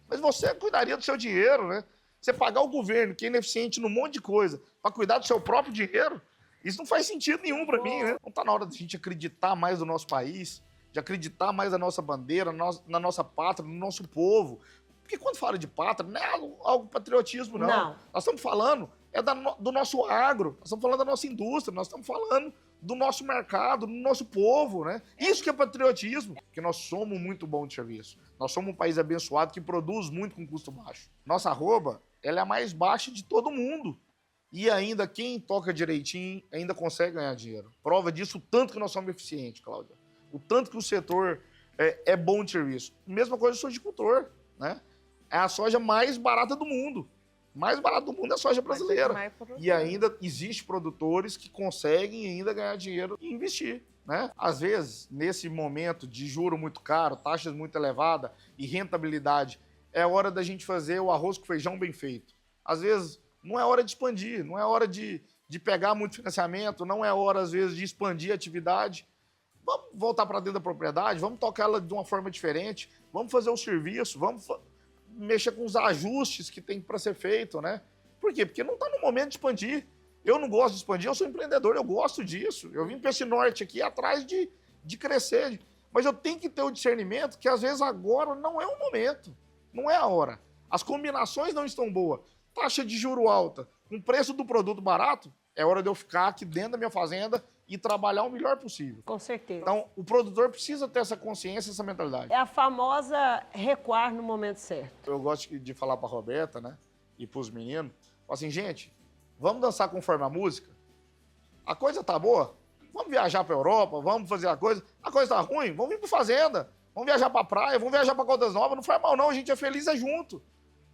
Mas você cuidaria do seu dinheiro, né? Você pagar o governo, que é ineficiente num monte de coisa, para cuidar do seu próprio dinheiro, isso não faz sentido nenhum para mim, né? Não está na hora de a gente acreditar mais no nosso país, de acreditar mais na nossa bandeira, na nossa pátria, no nosso povo. Porque quando fala de pátria, não é algo patriotismo, não. Nós estamos falando do nosso agro, nós estamos falando da nossa indústria, nós estamos falando do nosso mercado, do nosso povo, né? Isso que é patriotismo, porque nós somos muito bons de serviço. Nós somos um país abençoado que produz muito com custo baixo. Nossa arroba, ela é a mais baixa de todo mundo. E ainda quem toca direitinho ainda consegue ganhar dinheiro. Prova disso o tanto que nós somos eficientes, Cláudia. O tanto que o setor é bom de serviço. Mesma coisa do sojicultor, né? É a soja mais barata do mundo. Mais barato do mundo é a soja brasileira. E ainda existe produtores que conseguem ainda ganhar dinheiro e investir, né? Às vezes, nesse momento de juro muito caro, taxas muito elevadas e rentabilidade, é hora da gente fazer o arroz com feijão bem feito. Às vezes, não é hora de expandir, não é hora de pegar muito financiamento, não é hora, às vezes, de expandir a atividade. Vamos voltar para dentro da propriedade, vamos tocar ela de uma forma diferente, vamos fazer o serviço, vamos mexer com os ajustes que tem para ser feito, né? Por quê? Porque não está no momento de expandir. Eu não gosto de expandir, eu sou empreendedor, eu gosto disso. Eu vim para esse norte aqui atrás de crescer. Mas eu tenho que ter o discernimento que, às vezes, agora não é o momento. Não é a hora. As combinações não estão boas. Taxa de juro alta, com preço do produto barato, é hora de eu ficar aqui dentro da minha fazenda e trabalhar o melhor possível. Com certeza. Então, o produtor precisa ter essa consciência, essa mentalidade. É a famosa recuar no momento certo. Eu gosto de falar para a Roberta, né, e para os meninos, assim, gente, vamos dançar conforme a música? A coisa tá boa? Vamos viajar para a Europa, vamos fazer a coisa tá ruim? Vamos ir para fazenda, vamos viajar para a praia, vamos viajar para Caldas Novas, não faz mal não, a gente é feliz junto,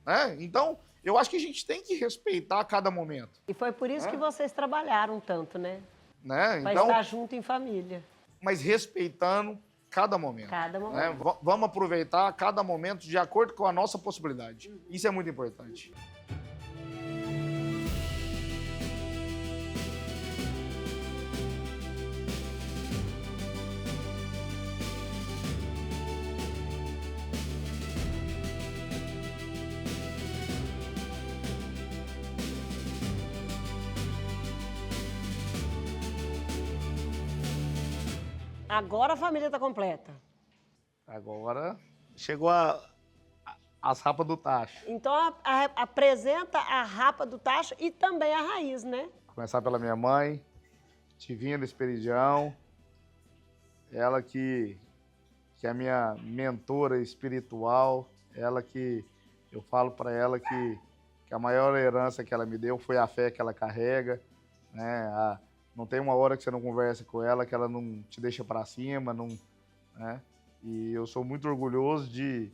né? Então, eu acho que a gente tem que respeitar cada momento. E foi por isso que vocês trabalharam tanto, né? Né? Para Então, estar junto em família. mas respeitando cada momento. Cada momento. Né? Vamos aproveitar cada momento de acordo com a nossa possibilidade. Isso é muito importante. Agora a família está completa. Agora chegou as rapas do tacho. Então apresenta a rapa do tacho e também a raiz, né? Começar pela minha mãe, Tivinha do Esperidião, ela que é a minha mentora espiritual, ela que eu falo para ela que a maior herança que ela me deu foi a fé que ela carrega, né? Não tem uma hora que você não conversa com ela, que ela não te deixa para cima, não, né? E eu sou muito orgulhoso de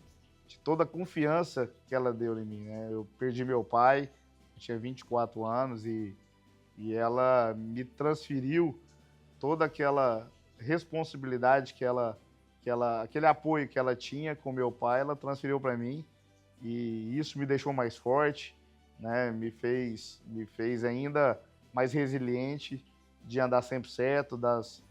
toda a confiança que ela deu em mim, né? Eu perdi meu pai, eu tinha 24 anos e ela me transferiu toda aquela responsabilidade aquele apoio que ela tinha com meu pai, ela transferiu para mim e isso me deixou mais forte, né? Me fez ainda mais resiliente de andar sempre certo das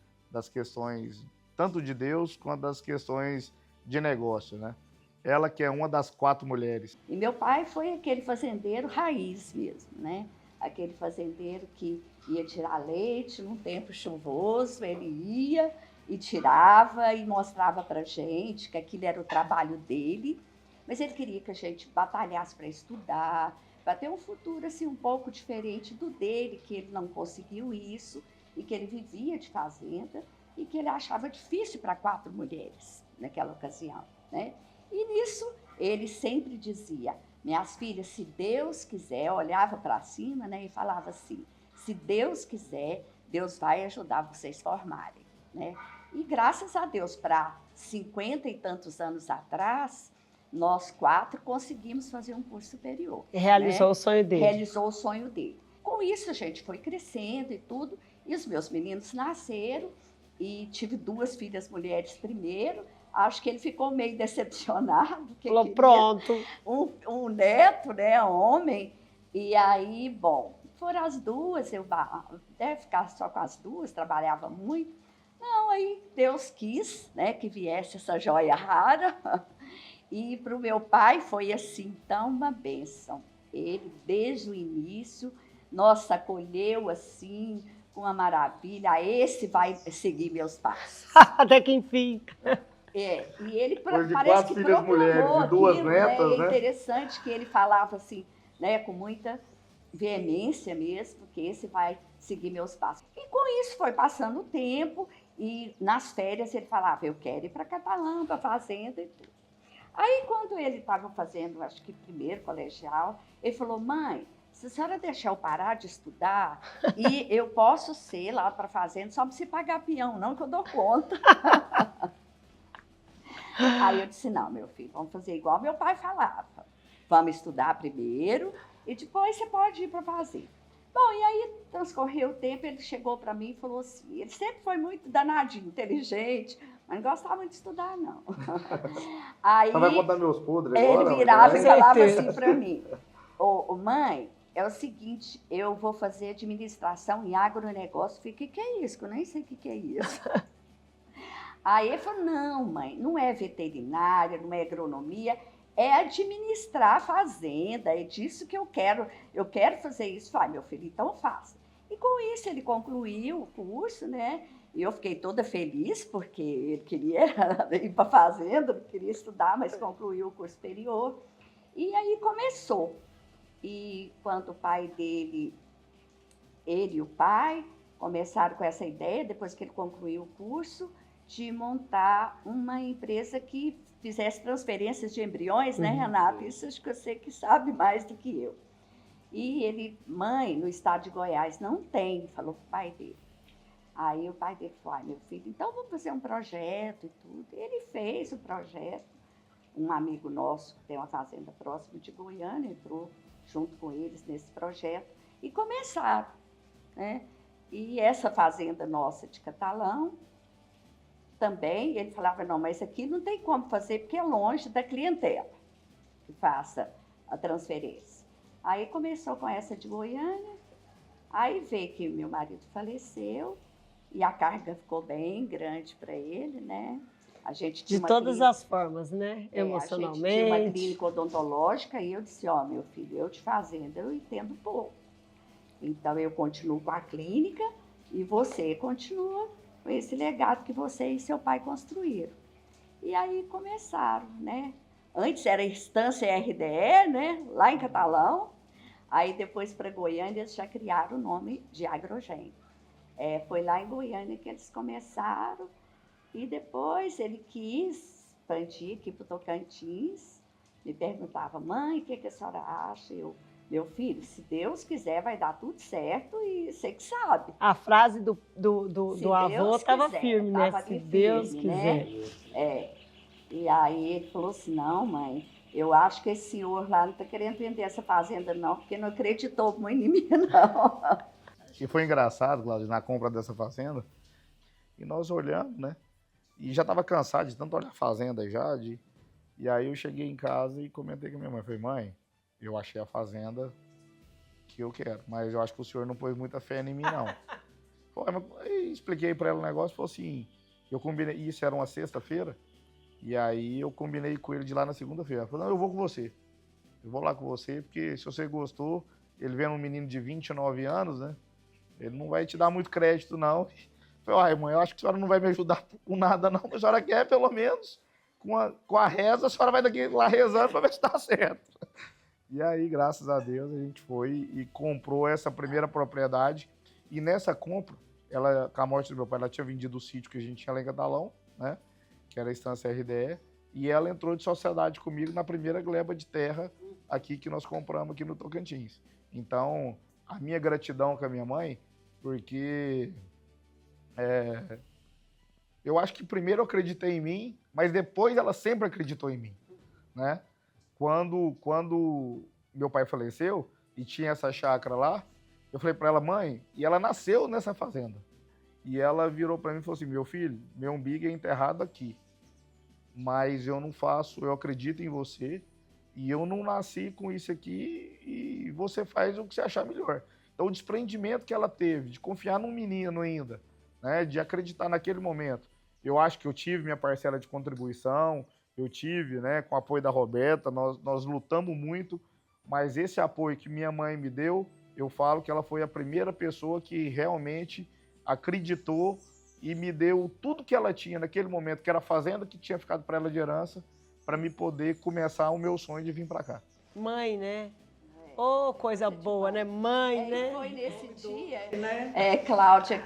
questões tanto de Deus quanto das questões de negócio, né? Ela que é uma das 4 mulheres. E meu pai foi aquele fazendeiro raiz mesmo, né? Aquele fazendeiro que ia tirar leite num tempo chuvoso, ele ia e tirava e mostrava pra gente que aquilo era o trabalho dele, mas ele queria que a gente batalhasse para estudar, para ter um futuro assim um pouco diferente do dele, que ele não conseguiu isso e que ele vivia de fazenda e que ele achava difícil para 4 mulheres naquela ocasião, né? E nisso ele sempre dizia: minhas filhas, se Deus quiser, olhava para cima, né, e falava assim: se Deus quiser, Deus vai ajudar vocês a formarem, né? E graças a Deus, para 50 e tantos anos atrás, nós 4 conseguimos fazer um curso superior. Realizou, né, o sonho dele. Realizou o sonho dele. Com isso, a gente foi crescendo e tudo, e os meus meninos nasceram, e tive 2 filhas mulheres primeiro. Acho que ele ficou meio decepcionado. Porque falou, pronto. Um neto, né, homem. E aí, bom, foram as 2, eu deve ficar só com as 2, trabalhava muito. Não, aí Deus quis, né, que viesse essa joia rara. E para o meu pai foi assim, tão uma bênção. Ele, desde o início, nossa, acolheu assim, com uma maravilha. Esse vai seguir meus passos. Até que enfim. É, e ele Foi de parece 4 que filhas mulheres e 2 aquilo, netas, né? né? É interessante que ele falava assim, né, com muita veemência mesmo, que esse vai seguir meus passos. E com isso foi passando o tempo e nas férias ele falava, eu quero ir para Catalã, para fazenda e tudo. Aí quando ele estava fazendo, acho que primeiro colegial, ele falou, mãe, se a senhora deixar eu parar de estudar, e eu posso ser lá para fazenda, só não precisa pagar peão, não, que eu dou conta. Aí eu disse, não, meu filho, vamos fazer igual meu pai falava. Vamos estudar primeiro e depois você pode ir para fazenda. Bom, e aí transcorreu o tempo, ele chegou para mim e falou assim, ele sempre foi muito danadinho, inteligente, mas não gostava muito de estudar, não. Aí, Você vai contar meus podres ele agora? virava e falava assim para mim, ô, mãe, é o seguinte, eu vou fazer administração em agronegócio. Eu falei, o que é isso? Que eu nem sei o que é isso. Aí ele falou, não, mãe, não é veterinária, não é agronomia, é administrar a fazenda, é disso que eu quero fazer isso. Falei, meu filho, então faça. E com isso ele concluiu o curso, né? E eu fiquei toda feliz, porque ele queria ir para a fazenda, não queria estudar, mas concluiu o curso superior. E aí começou. E quando o pai dele, ele e o pai, começaram com essa ideia, depois que ele concluiu o curso, de montar uma empresa que fizesse transferências de embriões, né, Renata? Isso acho que você que sabe mais do que eu. E ele, mãe, no estado de Goiás não tem, falou para o pai dele. Aí o pai dele falou, meu filho, então vamos fazer um projeto e tudo. Ele fez o projeto. Um amigo nosso, que tem uma fazenda próxima de Goiânia, entrou junto com eles nesse projeto e começaram, né? E essa fazenda nossa de Catalão, também, ele falava, não, mas aqui não tem como fazer, porque é longe da clientela que faça a transferência. Aí começou com essa de Goiânia, aí veio que meu marido faleceu, e a carga ficou bem grande para ele, né? A gente tinha De todas as formas, né? Emocionalmente. A gente tinha uma clínica odontológica, e eu disse, ó, meu filho, eu de fazenda, eu entendo pouco. Então, eu continuo com a clínica, e você continua com esse legado que você e seu pai construíram. E aí começaram, né? Antes era Estância RDE, né? Lá em Catalão. Aí depois para Goiânia eles já criaram o nome de Agrogen. Foi lá em Goiânia que eles começaram. E depois ele quis expandir aqui para o Tocantins. Me perguntava, mãe, o que a senhora acha? Eu, meu filho, se Deus quiser, vai dar tudo certo e você que sabe. A frase do avô estava quiser, firme, né? tava Se firme, Deus né? quiser. E aí ele falou assim, não, mãe, eu acho que esse senhor lá não está querendo vender essa fazenda, não, porque não acreditou muito em mim, não. E foi engraçado, Cláudio, na compra dessa fazenda, e nós olhando, né? E já estava cansado de tanto olhar a fazenda já, e aí eu cheguei em casa e comentei com a minha mãe, falei, mãe, eu achei a fazenda que eu quero, mas eu acho que o senhor não pôs muita fé em mim, não. Aí expliquei para ela o negócio, falou assim, eu combinei, isso era uma sexta-feira, e aí eu combinei com ele de ir lá na segunda-feira. Ela falou, não, eu vou com você. Eu vou lá com você, porque se você gostou, ele vendo um menino de 29 anos, né? Ele não vai te dar muito crédito, não. Eu falei, ai, mãe, eu acho que a senhora não vai me ajudar com nada, não. Mas a senhora quer, pelo menos, com a reza, a senhora vai daqui lá rezando para ver se está certo. E aí, graças a Deus, a gente foi e comprou essa primeira propriedade. E nessa compra, ela, com a morte do meu pai, ela tinha vendido o sítio que a gente tinha lá em Catalão, né? Que era a Estância RDE, e ela entrou de sociedade comigo na primeira gleba de terra aqui que nós compramos aqui no Tocantins. Então, a minha gratidão com a minha mãe, porque eu acho que primeiro eu acreditei em mim, mas depois ela sempre acreditou em mim, né? Quando meu pai faleceu e tinha essa chácara lá, eu falei para ela, mãe, e ela nasceu nessa fazenda. E ela virou para mim e falou assim, meu filho, meu umbigo é enterrado aqui, mas eu não faço, eu acredito em você e eu não nasci com isso aqui e você faz o que você achar melhor. Então o desprendimento que ela teve de confiar num menino ainda, né, de acreditar naquele momento, eu acho que eu tive minha parcela de contribuição, eu tive, né, com o apoio da Roberta, nós lutamos muito, mas esse apoio que minha mãe me deu, eu falo que ela foi a primeira pessoa que realmente acreditou e me deu tudo que ela tinha naquele momento, que era a fazenda que tinha ficado para ela de herança, para me poder começar o meu sonho de vir para cá. Mãe, né? Oh, coisa boa, né? Mãe, né? Foi nesse dia, Cláudia,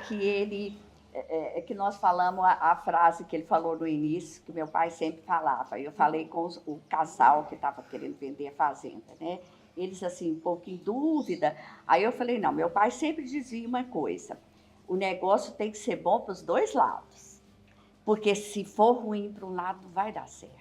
que nós falamos a frase que ele falou no início, que meu pai sempre falava. Eu falei com o casal que estava querendo vender a fazenda, né? Eles, assim, um pouco em dúvida. Aí eu falei, não, meu pai sempre dizia uma coisa, o negócio tem que ser bom para os dois lados, porque se for ruim para um lado, não vai dar certo.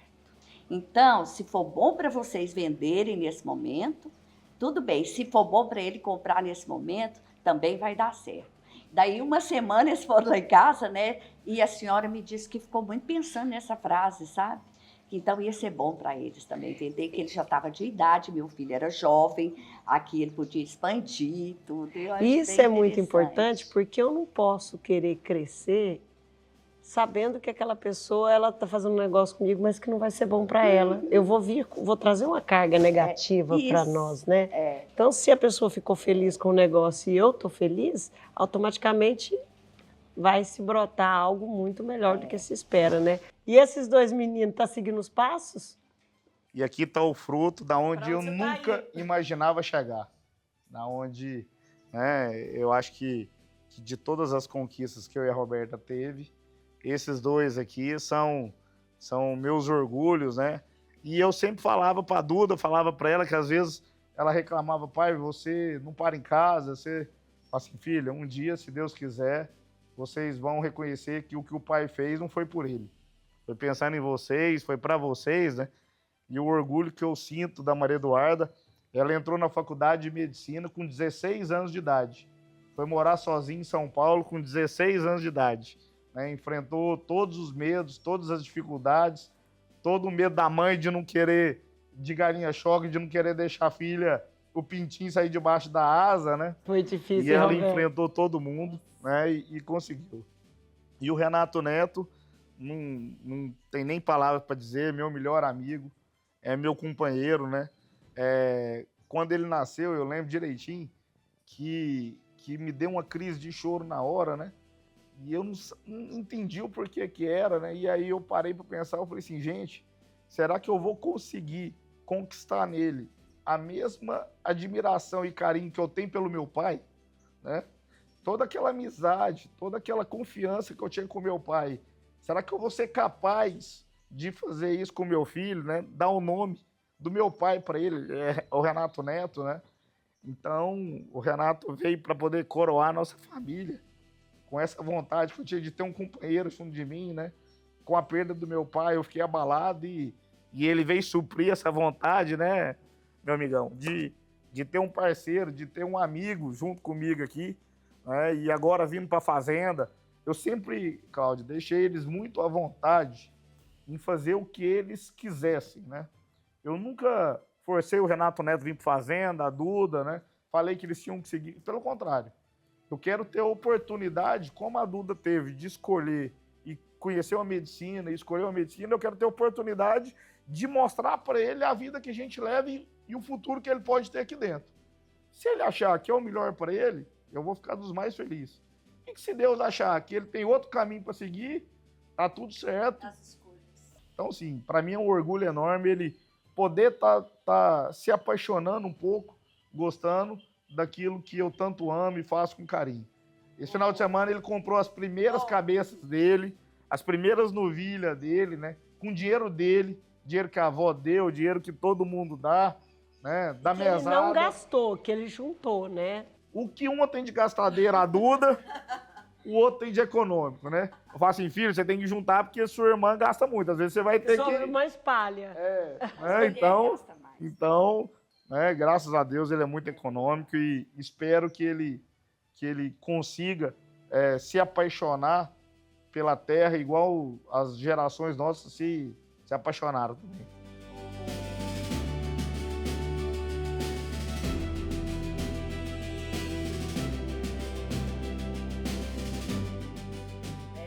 Então, se for bom para vocês venderem nesse momento, tudo bem. Se for bom para ele comprar nesse momento, também vai dar certo. Daí, uma semana, eles foram lá em casa, né? E a senhora me disse que ficou muito pensando nessa frase, sabe? Então, ia ser bom para eles também vender, que ele já estava de idade, meu filho era jovem, aqui ele podia expandir tudo. Isso é muito importante, porque eu não posso querer crescer sabendo que aquela pessoa ela está fazendo um negócio comigo, mas que não vai ser bom para ela. Eu vou trazer uma carga negativa para nós, né? Então, se a pessoa ficou feliz com o negócio e eu estou feliz, automaticamente vai se brotar algo muito melhor do que se espera, né? E esses dois meninos estão seguindo os passos? E aqui está o fruto da onde eu nunca imaginava chegar. Da onde, né, eu acho que que de todas as conquistas que eu e a Roberta teve, esses dois aqui são meus orgulhos, né? E eu sempre falava para a Duda, falava para ela que às vezes ela reclamava, pai, você não para em casa, você fala assim, filha, um dia, se Deus quiser, vocês vão reconhecer que o pai fez não foi por ele. Foi pensando em vocês, foi para vocês, né? E o orgulho que eu sinto da Maria Eduarda, ela entrou na faculdade de medicina com 16 anos de idade. Foi morar sozinha em São Paulo com 16 anos de idade. Né? Enfrentou todos os medos, todas as dificuldades, todo o medo da mãe de não querer, de galinha-choque, de não querer deixar a filha, o pintinho sair debaixo da asa, né? Foi difícil, E ela Roberto. enfrentou todo mundo, né? E conseguiu. E o Renato Neto, não tem nem palavras para dizer, meu melhor amigo, é meu companheiro, né? Quando ele nasceu, eu lembro direitinho que me deu uma crise de choro na hora, né? E eu não entendi o porquê que era, né? E aí eu parei para pensar, eu falei assim, gente, será que eu vou conseguir conquistar nele a mesma admiração e carinho que eu tenho pelo meu pai, né? Toda aquela amizade, toda aquela confiança que eu tinha com meu pai, será que eu vou ser capaz de fazer isso com meu filho, né? Dar o nome do meu pai para ele, o Renato Neto, né? Então, o Renato veio para poder coroar a nossa família, com essa vontade que eu tinha de ter um companheiro junto de mim, né? Com a perda do meu pai, eu fiquei abalado e ele veio suprir essa vontade, né, meu amigão, de ter um parceiro, de ter um amigo junto comigo aqui, né? E agora vindo para a Fazenda, eu sempre, Cláudio, deixei eles muito à vontade em fazer o que eles quisessem, né? Eu nunca forcei o Renato Neto vir para Fazenda, a Duda, né? Falei que eles tinham que seguir. Pelo contrário, eu quero ter a oportunidade, como a Duda teve, de escolher e conhecer uma medicina, e escolher uma medicina, eu quero ter a oportunidade de mostrar para ele a vida que a gente leva e o futuro que ele pode ter aqui dentro. Se ele achar que é o melhor para ele, eu vou ficar dos mais felizes. E que se Deus achar que ele tem outro caminho para seguir, tá tudo certo. As escolhas. Então, sim, para mim é um orgulho enorme ele poder tá se apaixonando um pouco, gostando daquilo que eu tanto amo e faço com carinho. Esse final de semana ele comprou as primeiras cabeças dele, as primeiras novilhas dele, né? Com dinheiro dele, dinheiro que a avó deu, dinheiro que todo mundo dá, né? Da Que ele mesada. não gastou, que ele juntou, né? O que uma tem de gastadeira, a Duda, o outro tem de econômico, né? Eu falo assim, filho, você tem que juntar porque sua irmã gasta muito. Às vezes você vai ter Sua que... irmã espalha. né? Então, né, graças a Deus ele é muito econômico e espero que ele consiga se apaixonar pela terra igual as gerações nossas se apaixonaram também.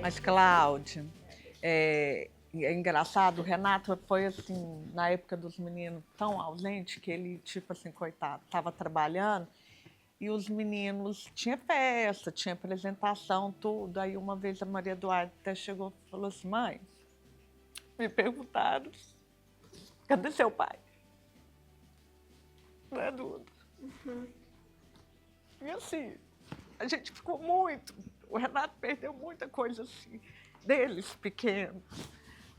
Mas, Cláudia, é engraçado, o Renato foi assim, na época dos meninos, tão ausente que ele, tipo assim, coitado, estava trabalhando e os meninos, tinha festa, tinha apresentação, tudo. Aí uma vez a Maria Eduarda até chegou e falou assim, mãe, me perguntaram, cadê seu pai? Não é, Duda? E assim, a gente ficou muito, o Renato perdeu muita coisa assim, deles pequenos.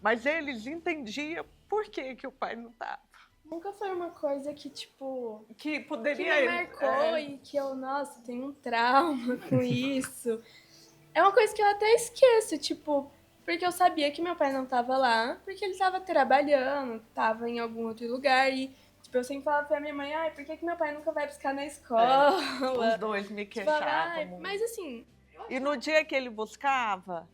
Mas eles entendiam por que o pai não estava. Nunca foi uma coisa que, tipo, Que que poderia... me marcou e que eu, nossa, tenho um trauma com isso. É uma coisa que eu até esqueço, tipo, porque eu sabia que meu pai não tava lá, porque ele tava trabalhando, tava em algum outro lugar e, tipo, eu sempre falava pra minha mãe, ai, por que meu pai nunca vai buscar na escola? Os dois me Tipo, queixavam ai, muito. mas assim... E no dia que ele buscava,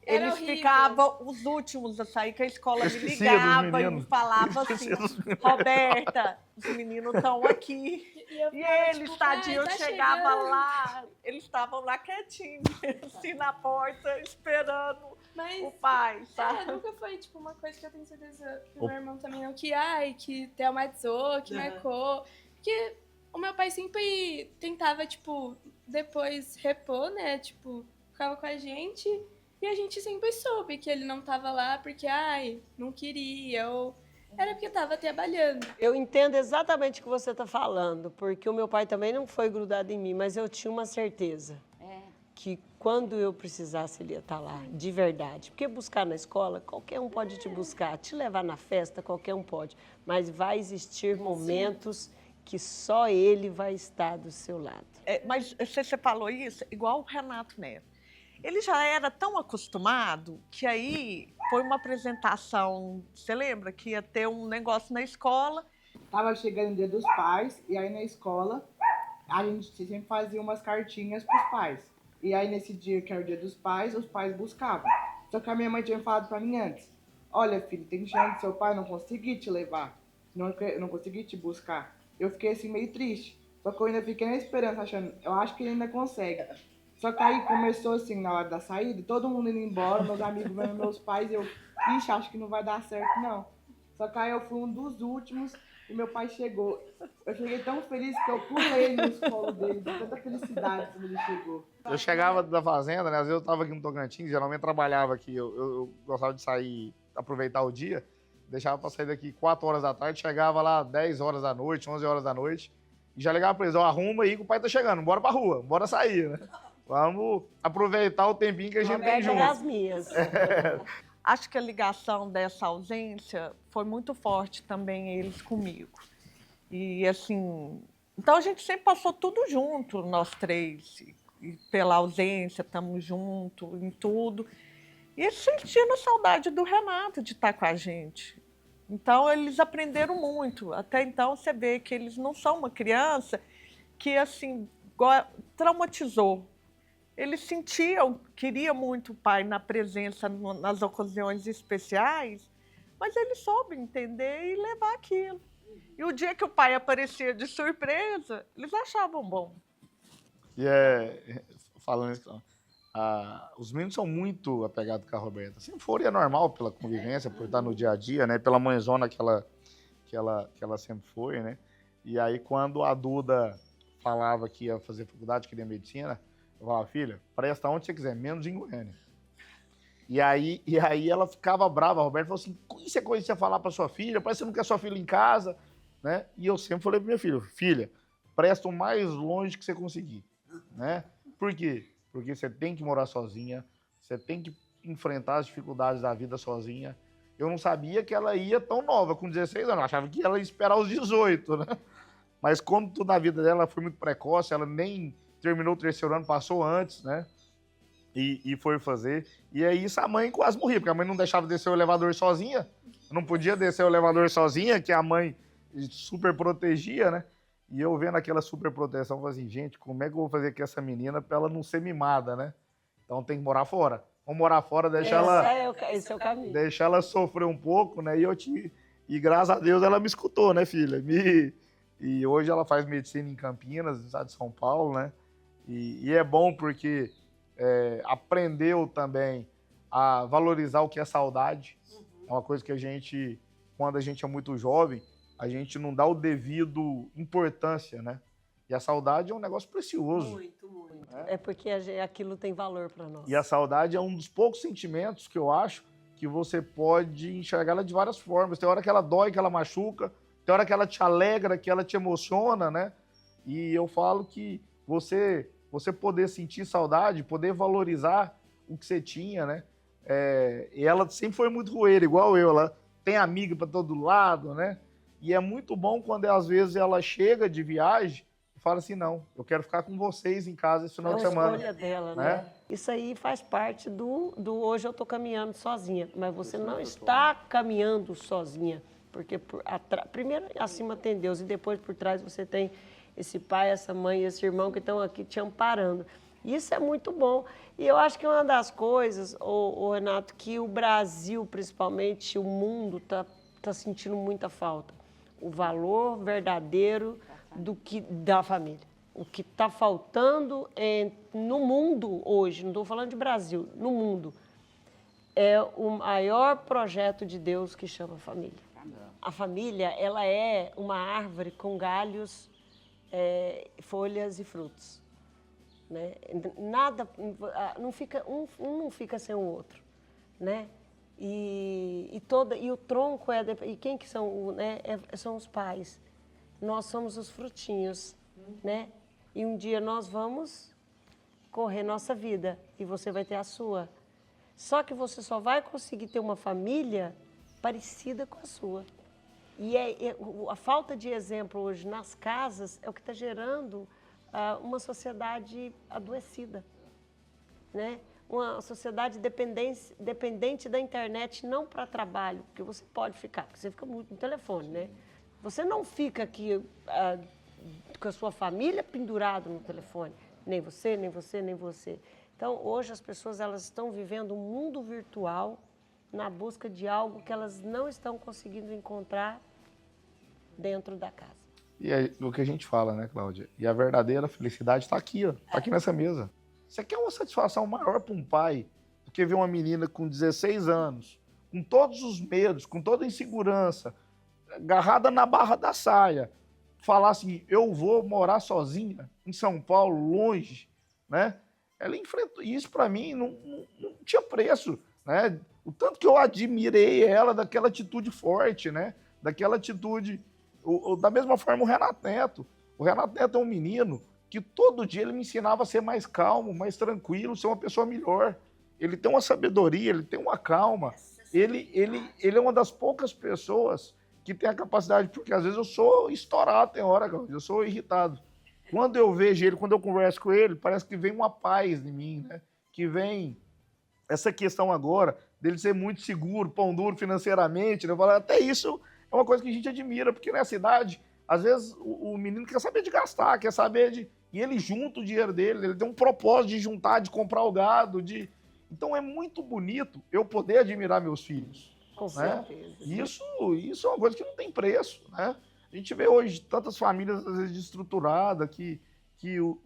Era eles horrível. ficavam os últimos a sair, que a escola me Esquecia dos ligava e meninos. me falava assim, Esquecia dos meninos. Roberta, os meninos estão aqui. eu E ficava, eles, tipo, tadinho, "Pai, tá chegava chegando." lá, eles estavam lá quietinhos, assim na porta, esperando Mas... o pai, sabe? nunca foi, tipo, uma coisa que eu tenho certeza que o meu irmão também não, que traumatizou, que marcou. Porque o meu pai sempre tentava, tipo, depois repor, né? Tipo, ficava com a gente e a gente sempre soube que ele não tava lá porque, ai, não queria, ou era porque tava trabalhando. Eu entendo exatamente o que você está falando, porque o meu pai também não foi grudado em mim, mas eu tinha uma certeza. que quando eu precisasse ele ia estar lá, de verdade. Porque buscar na escola, qualquer um pode te buscar. Te levar na festa, qualquer um pode. Mas vai existir momentos que só ele vai estar do seu lado. Mas você falou isso, igual o Renato Neto. Ele já era tão acostumado que aí foi uma apresentação, você lembra, que ia ter um negócio na escola. Tava chegando o Dia dos Pais, e aí na escola a gente sempre fazia umas cartinhas pros pais. E aí nesse dia que era o Dia dos Pais, os pais buscavam. Só que a minha mãe tinha falado pra mim antes: olha, filho, tem chance do seu pai não conseguir te levar, não conseguir te buscar. Eu fiquei assim meio triste. Só que eu ainda fiquei na esperança, achando, eu acho que ele ainda consegue. Só que aí começou assim, na hora da saída, todo mundo indo embora, meus amigos vendo meus pais, eu, ixi, acho que não vai dar certo, não. Só que aí eu fui um dos últimos e meu pai chegou. Eu cheguei tão feliz que eu pulei nos colos dele, de tanta felicidade quando ele chegou. Eu chegava da fazenda, né? Às vezes eu tava aqui no Tocantins, geralmente trabalhava aqui. Eu gostava de sair, aproveitar o dia, deixava pra sair daqui 4 horas da tarde, chegava lá 10 horas da noite, 11 horas da noite, e já ligava pra eles: ó, arruma aí que o pai tá chegando, bora pra rua, bora sair, né? Vamos aproveitar o tempinho que a gente tem junto. as minhas. Acho que a ligação dessa ausência foi muito forte também, eles comigo. E assim, então a gente sempre passou tudo junto, nós três. E pela ausência, estamos juntos em tudo. E sentindo saudade do Renato de estar com a gente. Então eles aprenderam muito. Até então você vê que eles não são uma criança que assim traumatizou. Eles sentiam, queriam muito o pai na presença nas ocasiões especiais, mas ele soube entender e levar aquilo. E o dia que o pai aparecia de surpresa, eles achavam bom. E falando isso, os meninos são muito apegados com a Roberta. Sempre foram, e é normal pela convivência, por estar no dia a dia, né? Pela mãezona que ela sempre foi, né? E aí, quando a Duda falava que ia fazer faculdade, queria medicina, eu falava: filha, presta onde você quiser, menos em Goiânia. E aí ela ficava brava, a Roberta falou assim: isso é coisa que você falar pra sua filha, parece que você não quer sua filha em casa, né? E eu sempre falei pra minha filha: filha, presta o mais longe que você conseguir, né? Por quê? Porque você tem que morar sozinha, você tem que enfrentar as dificuldades da vida sozinha. Eu não sabia que ela ia tão nova, com 16 anos, eu achava que ela ia esperar os 18, né? Mas como tudo na vida dela foi muito precoce, ela nem terminou o 3º ano, passou antes, né? E foi fazer. E aí isso a mãe quase morria, porque a mãe não deixava descer o elevador sozinha. Não podia descer o elevador sozinha, que a mãe super protegia, né? E eu vendo aquela super proteção, falei assim: gente, como é que eu vou fazer com essa menina pra ela não ser mimada, né? Então tem que morar fora. Vamos morar fora, Esse é o caminho. deixar ela sofrer um pouco, né? E graças a Deus ela me escutou, né, filha? E hoje ela faz medicina em Campinas, no estado de São Paulo, né? E é bom porque aprendeu também a valorizar o que é saudade. É uma coisa que a gente, quando a gente é muito jovem, a gente não dá o devido importância, né? E a saudade é um negócio precioso. Muito, muito. É porque aquilo tem valor para nós. E a saudade é um dos poucos sentimentos que eu acho que você pode enxergar ela de várias formas. Tem hora que ela dói, que ela machuca, tem hora que ela te alegra, que ela te emociona, né? E eu falo que você poder sentir saudade, poder valorizar o que você tinha, né? E ela sempre foi muito roeira, igual eu. Ela tem amiga para todo lado, né? E é muito bom quando, às vezes, ela chega de viagem e fala assim: não, eu quero ficar com vocês em casa esse final de semana. É uma escolha dela, né? Isso aí faz parte do hoje eu estou caminhando sozinha, mas você não está caminhando sozinha, porque primeiro acima tem Deus e depois por trás você tem esse pai, essa mãe, esse irmão que estão aqui te amparando. Isso é muito bom. E eu acho que uma das coisas, Renato, que o Brasil, principalmente, o mundo está sentindo muita falta. O valor verdadeiro da família. O que está faltando no mundo hoje, não estou falando de Brasil, no mundo, é o maior projeto de Deus que chama família. A família, ela é uma árvore com galhos, folhas e frutos. Né? Nada, não fica, um não fica sem o outro, né? E o tronco e quem que são, né? São os pais. Nós somos os frutinhos, né? E um dia nós vamos escorrer nossa vida e você vai ter a sua. Só que você só vai conseguir ter uma família parecida com a sua. E a falta de exemplo hoje nas casas é o que está gerando uma sociedade adoecida, né? Uma sociedade dependente da internet, não para trabalho, porque você pode ficar, porque você fica muito no telefone, né? Você não fica aqui com a sua família pendurado no telefone, nem você, nem você, nem você. Então, hoje as pessoas elas estão vivendo um mundo virtual na busca de algo que elas não estão conseguindo encontrar dentro da casa. E é o que a gente fala, né, Cláudia? E a verdadeira felicidade está aqui, ó. Está aqui nessa mesa. Você quer uma satisfação maior para um pai do que ver uma menina com 16 anos, com todos os medos, com toda a insegurança, agarrada na barra da saia, falar assim, eu vou morar sozinha em São Paulo, longe, né? Ela enfrentou isso, para mim não tinha preço, né? O tanto que eu admirei ela daquela atitude forte, né? Daquela atitude, da mesma forma o Renato Neto. O Renato Neto é um menino que todo dia ele me ensinava a ser mais calmo, mais tranquilo, ser uma pessoa melhor. Ele tem uma sabedoria, ele tem uma calma. Ele é uma das poucas pessoas que tem a capacidade, porque às vezes eu sou estourado, tem hora, eu sou irritado. Quando eu vejo ele, quando eu converso com ele, parece que vem uma paz em mim, né? Que vem essa questão agora dele ser muito seguro, pão duro financeiramente, né? Eu falo, até isso é uma coisa que a gente admira, porque nessa idade, às vezes o menino quer saber de gastar, quer saber de... E ele junta o dinheiro dele, ele tem um propósito de juntar, de comprar o gado, de... Então é muito bonito eu poder admirar meus filhos. Com né? certeza. Isso é uma coisa que não tem preço, né? A gente vê hoje tantas famílias, às vezes, desestruturadas, que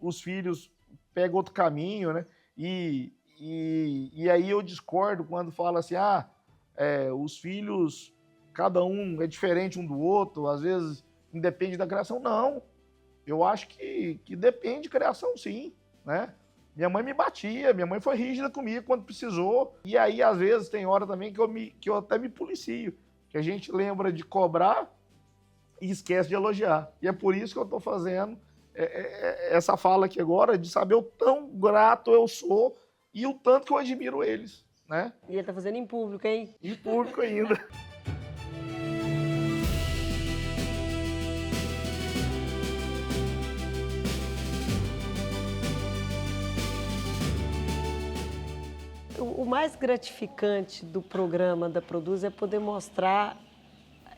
os filhos pegam outro caminho, né? E aí eu discordo quando fala assim, os filhos, cada um é diferente um do outro, às vezes independe da criação. Não, eu acho que depende de criação, sim, né? Minha mãe me batia, minha mãe foi rígida comigo quando precisou. E aí, às vezes, tem hora também que eu até me policio, que a gente lembra de cobrar e esquece de elogiar. E é por isso que eu estou fazendo essa fala aqui agora, de saber o tão grato eu sou e o tanto que eu admiro eles, né? E ele está fazendo em público, hein? Em público ainda. O mais gratificante do programa da Produz é poder mostrar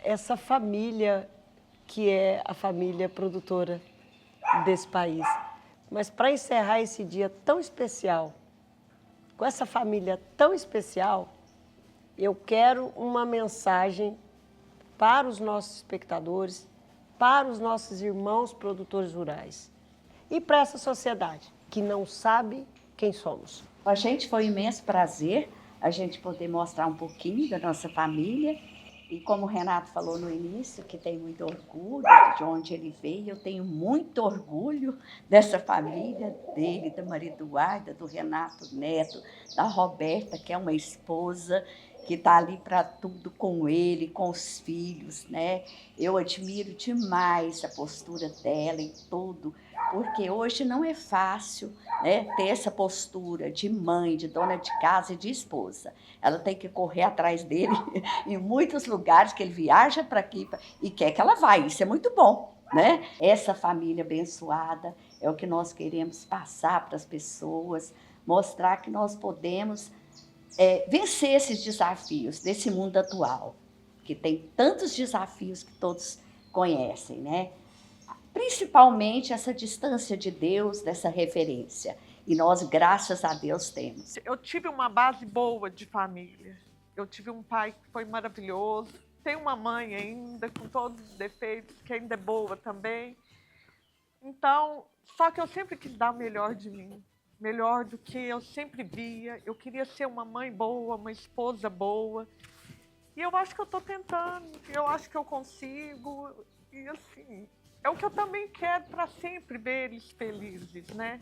essa família que é a família produtora desse país. Mas para encerrar esse dia tão especial, com essa família tão especial, eu quero uma mensagem para os nossos espectadores, para os nossos irmãos produtores rurais e para essa sociedade que não sabe quem somos. A gente foi um imenso prazer a gente poder mostrar um pouquinho da nossa família. E como o Renato falou no início, que tem muito orgulho de onde ele veio, eu tenho muito orgulho dessa família dele, da Maria Eduarda, do Renato Neto, da Roberta, que é uma esposa que está ali para tudo com ele, com os filhos, né? Eu admiro demais a postura dela em tudo, porque hoje não é fácil, né, ter essa postura de mãe, de dona de casa e de esposa. Ela tem que correr atrás dele em muitos lugares que ele viaja para aqui e quer que ela vá. Isso é muito bom, né? Essa família abençoada é o que nós queremos passar para as pessoas, mostrar que nós podemos vencer esses desafios desse mundo atual, que tem tantos desafios que todos conhecem, né? Principalmente essa distância de Deus, dessa referência. E nós, graças a Deus, temos. Eu tive uma base boa de família. Eu tive um pai que foi maravilhoso. Tenho uma mãe ainda, com todos os defeitos, que ainda é boa também. Então, só que eu sempre quis dar o melhor de mim. Melhor do que eu sempre via. Eu queria ser uma mãe boa, uma esposa boa. E eu acho que eu estou tentando, eu acho que eu consigo. E assim, é o que eu também quero para sempre ver eles felizes, né?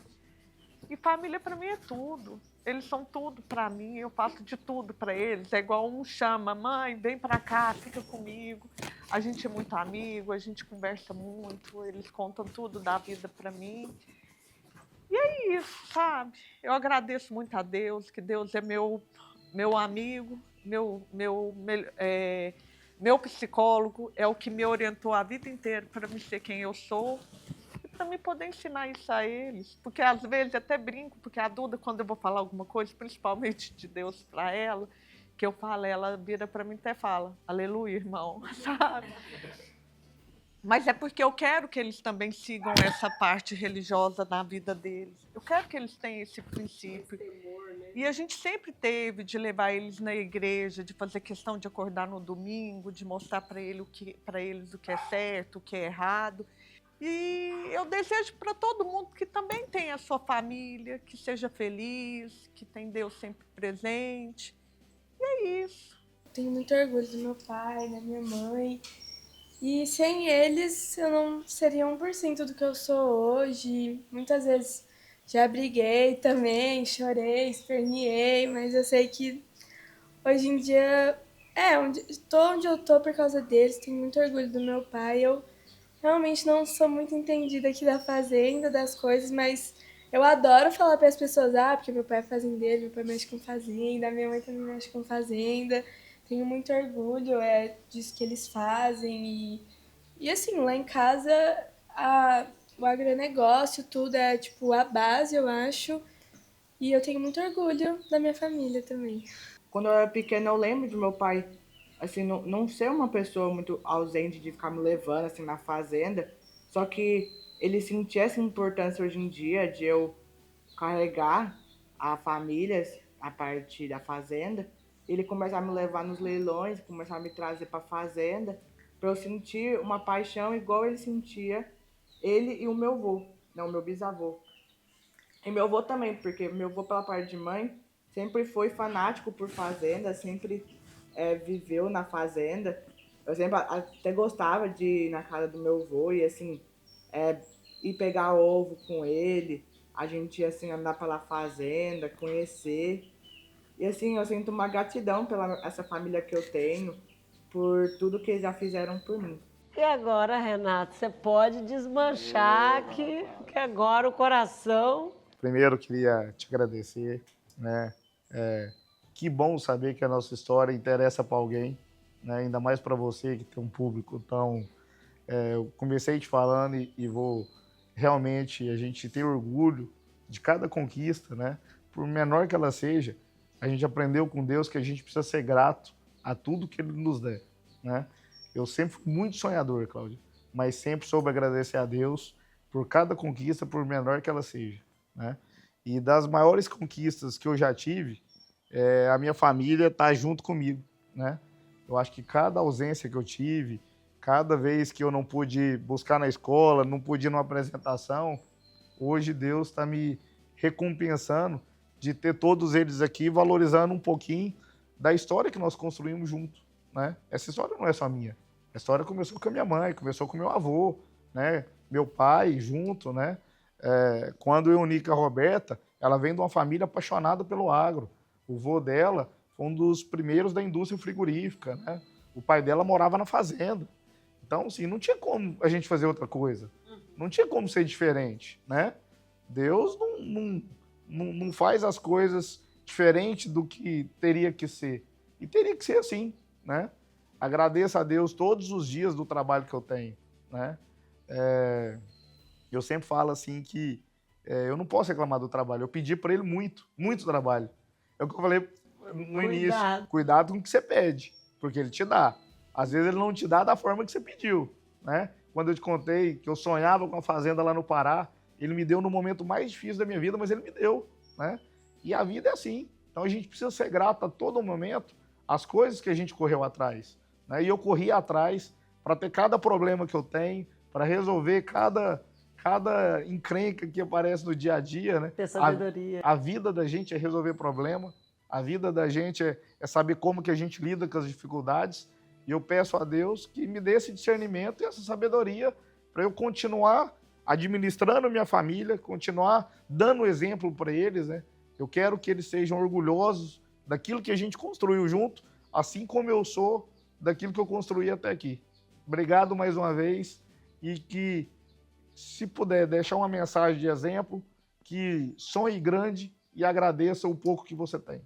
E família para mim é tudo. Eles são tudo para mim, eu faço de tudo para eles. É igual um chama, mãe, vem para cá, fica comigo. A gente é muito amigo, a gente conversa muito, eles contam tudo da vida para mim. E é é isso, sabe? Eu agradeço muito a Deus, que Deus é meu amigo, meu psicólogo, é o que me orientou a vida inteira para me ser quem eu sou e para me poder ensinar isso a eles. Porque às vezes até brinco, porque a Duda, quando eu vou falar alguma coisa, principalmente de Deus para ela, que eu falo, ela vira para mim e até fala, aleluia, irmão, sabe? Mas é porque eu quero que eles também sigam essa parte religiosa na vida deles. Eu quero que eles tenham esse princípio. E a gente sempre teve de levar eles na igreja, de fazer questão de acordar no domingo, de mostrar para eles o que é certo, o que é errado. E eu desejo para todo mundo que também tenha a sua família, que seja feliz, que tenha Deus sempre presente. E é isso. Tenho muito orgulho do meu pai, da minha mãe. E sem eles, eu não seria 1% do que eu sou hoje. Muitas vezes já briguei também, chorei, esperneei, mas eu sei que hoje em dia, onde eu tô por causa deles, tenho muito orgulho do meu pai. Eu realmente não sou muito entendida aqui da fazenda, das coisas, mas eu adoro falar para as pessoas, porque meu pai é fazendeiro, meu pai mexe com fazenda, minha mãe também mexe com fazenda. Tenho muito orgulho disso que eles fazem. E assim, lá em casa, o agronegócio, tudo é tipo a base, eu acho. E eu tenho muito orgulho da minha família também. Quando eu era pequena, eu lembro de meu pai, assim, não ser uma pessoa muito ausente de ficar me levando, assim, na fazenda. Só que ele sentia essa importância hoje em dia de eu carregar a família a partir da fazenda. Ele começar a me levar nos leilões, começar a me trazer para a fazenda, para eu sentir uma paixão igual ele sentia, ele e o meu avô, não, o meu bisavô. E meu avô também, porque meu avô, pela parte de mãe, sempre foi fanático por fazenda, sempre viveu na fazenda. Eu sempre até gostava de ir na casa do meu avô e, assim, ir pegar ovo com ele, a gente ia, assim, andar pela fazenda, conhecer. E, assim, eu sinto uma gratidão pela essa família que eu tenho, por tudo que eles já fizeram por mim. E agora, Renato, você pode desmanchar que agora o coração... Primeiro, queria te agradecer, né? Que bom saber que a nossa história interessa para alguém, né? Ainda mais para você que tem um público tão... eu comecei te falando e vou... Realmente, a gente ter orgulho de cada conquista, né? Por menor que ela seja, a gente aprendeu com Deus que a gente precisa ser grato a tudo que Ele nos der, né? Eu sempre fui muito sonhador, Cláudia, mas sempre soube agradecer a Deus por cada conquista, por menor que ela seja, né? E das maiores conquistas que eu já tive, a minha família está junto comigo, né? Eu acho que cada ausência que eu tive, cada vez que eu não pude buscar na escola, não pude ir numa apresentação, hoje Deus está me recompensando de ter todos eles aqui, valorizando um pouquinho da história que nós construímos junto, né? Essa história não é só minha. A história começou com a minha mãe, começou com meu avô, né? Meu pai junto, né? Quando eu uni com a Roberta, ela vem de uma família apaixonada pelo agro. O vô dela foi um dos primeiros da indústria frigorífica, né? O pai dela morava na fazenda. Então, assim, não tinha como a gente fazer outra coisa. Não tinha como ser diferente, né? Deus não faz as coisas diferente do que teria que ser. E teria que ser assim, né? Agradeço a Deus todos os dias do trabalho que eu tenho, né? Eu sempre falo assim que eu não posso reclamar do trabalho. Eu pedi para ele muito, muito trabalho. É o que eu falei no início. Cuidado com o que você pede, porque ele te dá. Às vezes ele não te dá da forma que você pediu, né? Quando eu te contei que eu sonhava com a fazenda lá no Pará, ele me deu no momento mais difícil da minha vida, mas ele me deu, né? E a vida é assim. Então a gente precisa ser grato a todo momento às coisas que a gente correu atrás, né? E eu corri atrás para ter cada problema que eu tenho, para resolver cada encrenca que aparece no dia a dia, né? Ter sabedoria. A vida da gente é resolver problema, a vida da gente é saber como que a gente lida com as dificuldades. E eu peço a Deus que me dê esse discernimento e essa sabedoria para eu continuar administrando minha família, continuar dando exemplo para eles, né? Eu quero que eles sejam orgulhosos daquilo que a gente construiu junto, assim como eu sou daquilo que eu construí até aqui. Obrigado mais uma vez e que, se puder, deixar uma mensagem de exemplo que sonhe grande e agradeça o pouco que você tem.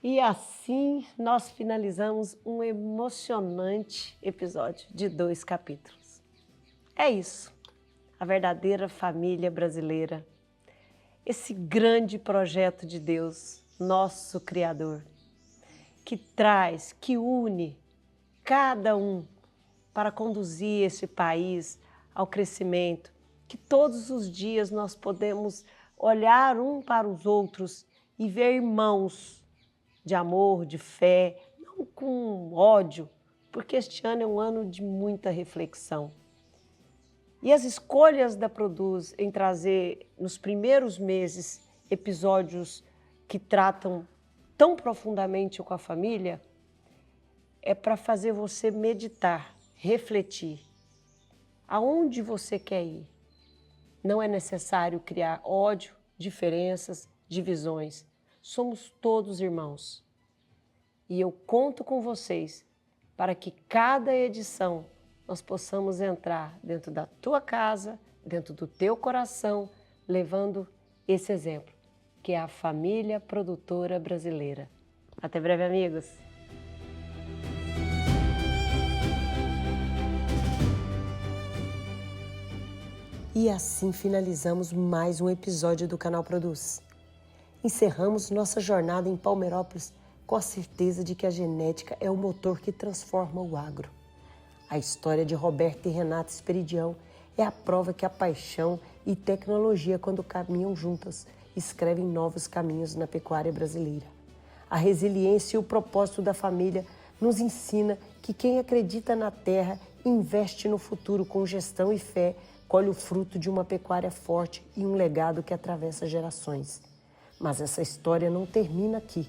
E assim nós finalizamos um emocionante episódio de 2 capítulos. É isso, a verdadeira família brasileira. Esse grande projeto de Deus, nosso Criador, que traz, que une cada um para conduzir esse país ao crescimento, que todos os dias nós podemos olhar um para os outros e ver irmãos de amor, de fé, não com ódio, porque este ano é um ano de muita reflexão. E as escolhas da Produz em trazer, nos primeiros meses, episódios que tratam tão profundamente com a família, é para fazer você meditar, refletir. Aonde você quer ir? Não é necessário criar ódio, diferenças, divisões. Somos todos irmãos. E eu conto com vocês para que cada edição nós possamos entrar dentro da tua casa, dentro do teu coração, levando esse exemplo, que é a família produtora brasileira. Até breve, amigos! E assim finalizamos mais um episódio do Canal Produz. Encerramos nossa jornada em Palmeirópolis com a certeza de que a genética é o motor que transforma o agro. A história de Roberto e Renata Esperidião é a prova que a paixão e tecnologia, quando caminham juntas, escrevem novos caminhos na pecuária brasileira. A resiliência e o propósito da família nos ensina que quem acredita na terra e investe no futuro com gestão e fé, colhe o fruto de uma pecuária forte e um legado que atravessa gerações. Mas essa história não termina aqui.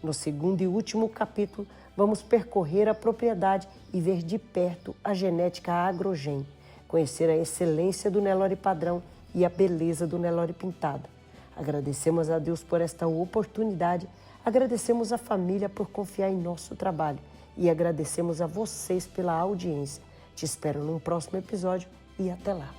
No segundo e último capítulo, vamos percorrer a propriedade e ver de perto a genética Agrogen, conhecer a excelência do Nelore padrão e a beleza do Nelore pintado. Agradecemos a Deus por esta oportunidade, agradecemos à família por confiar em nosso trabalho e agradecemos a vocês pela audiência. Te espero num próximo episódio e até lá.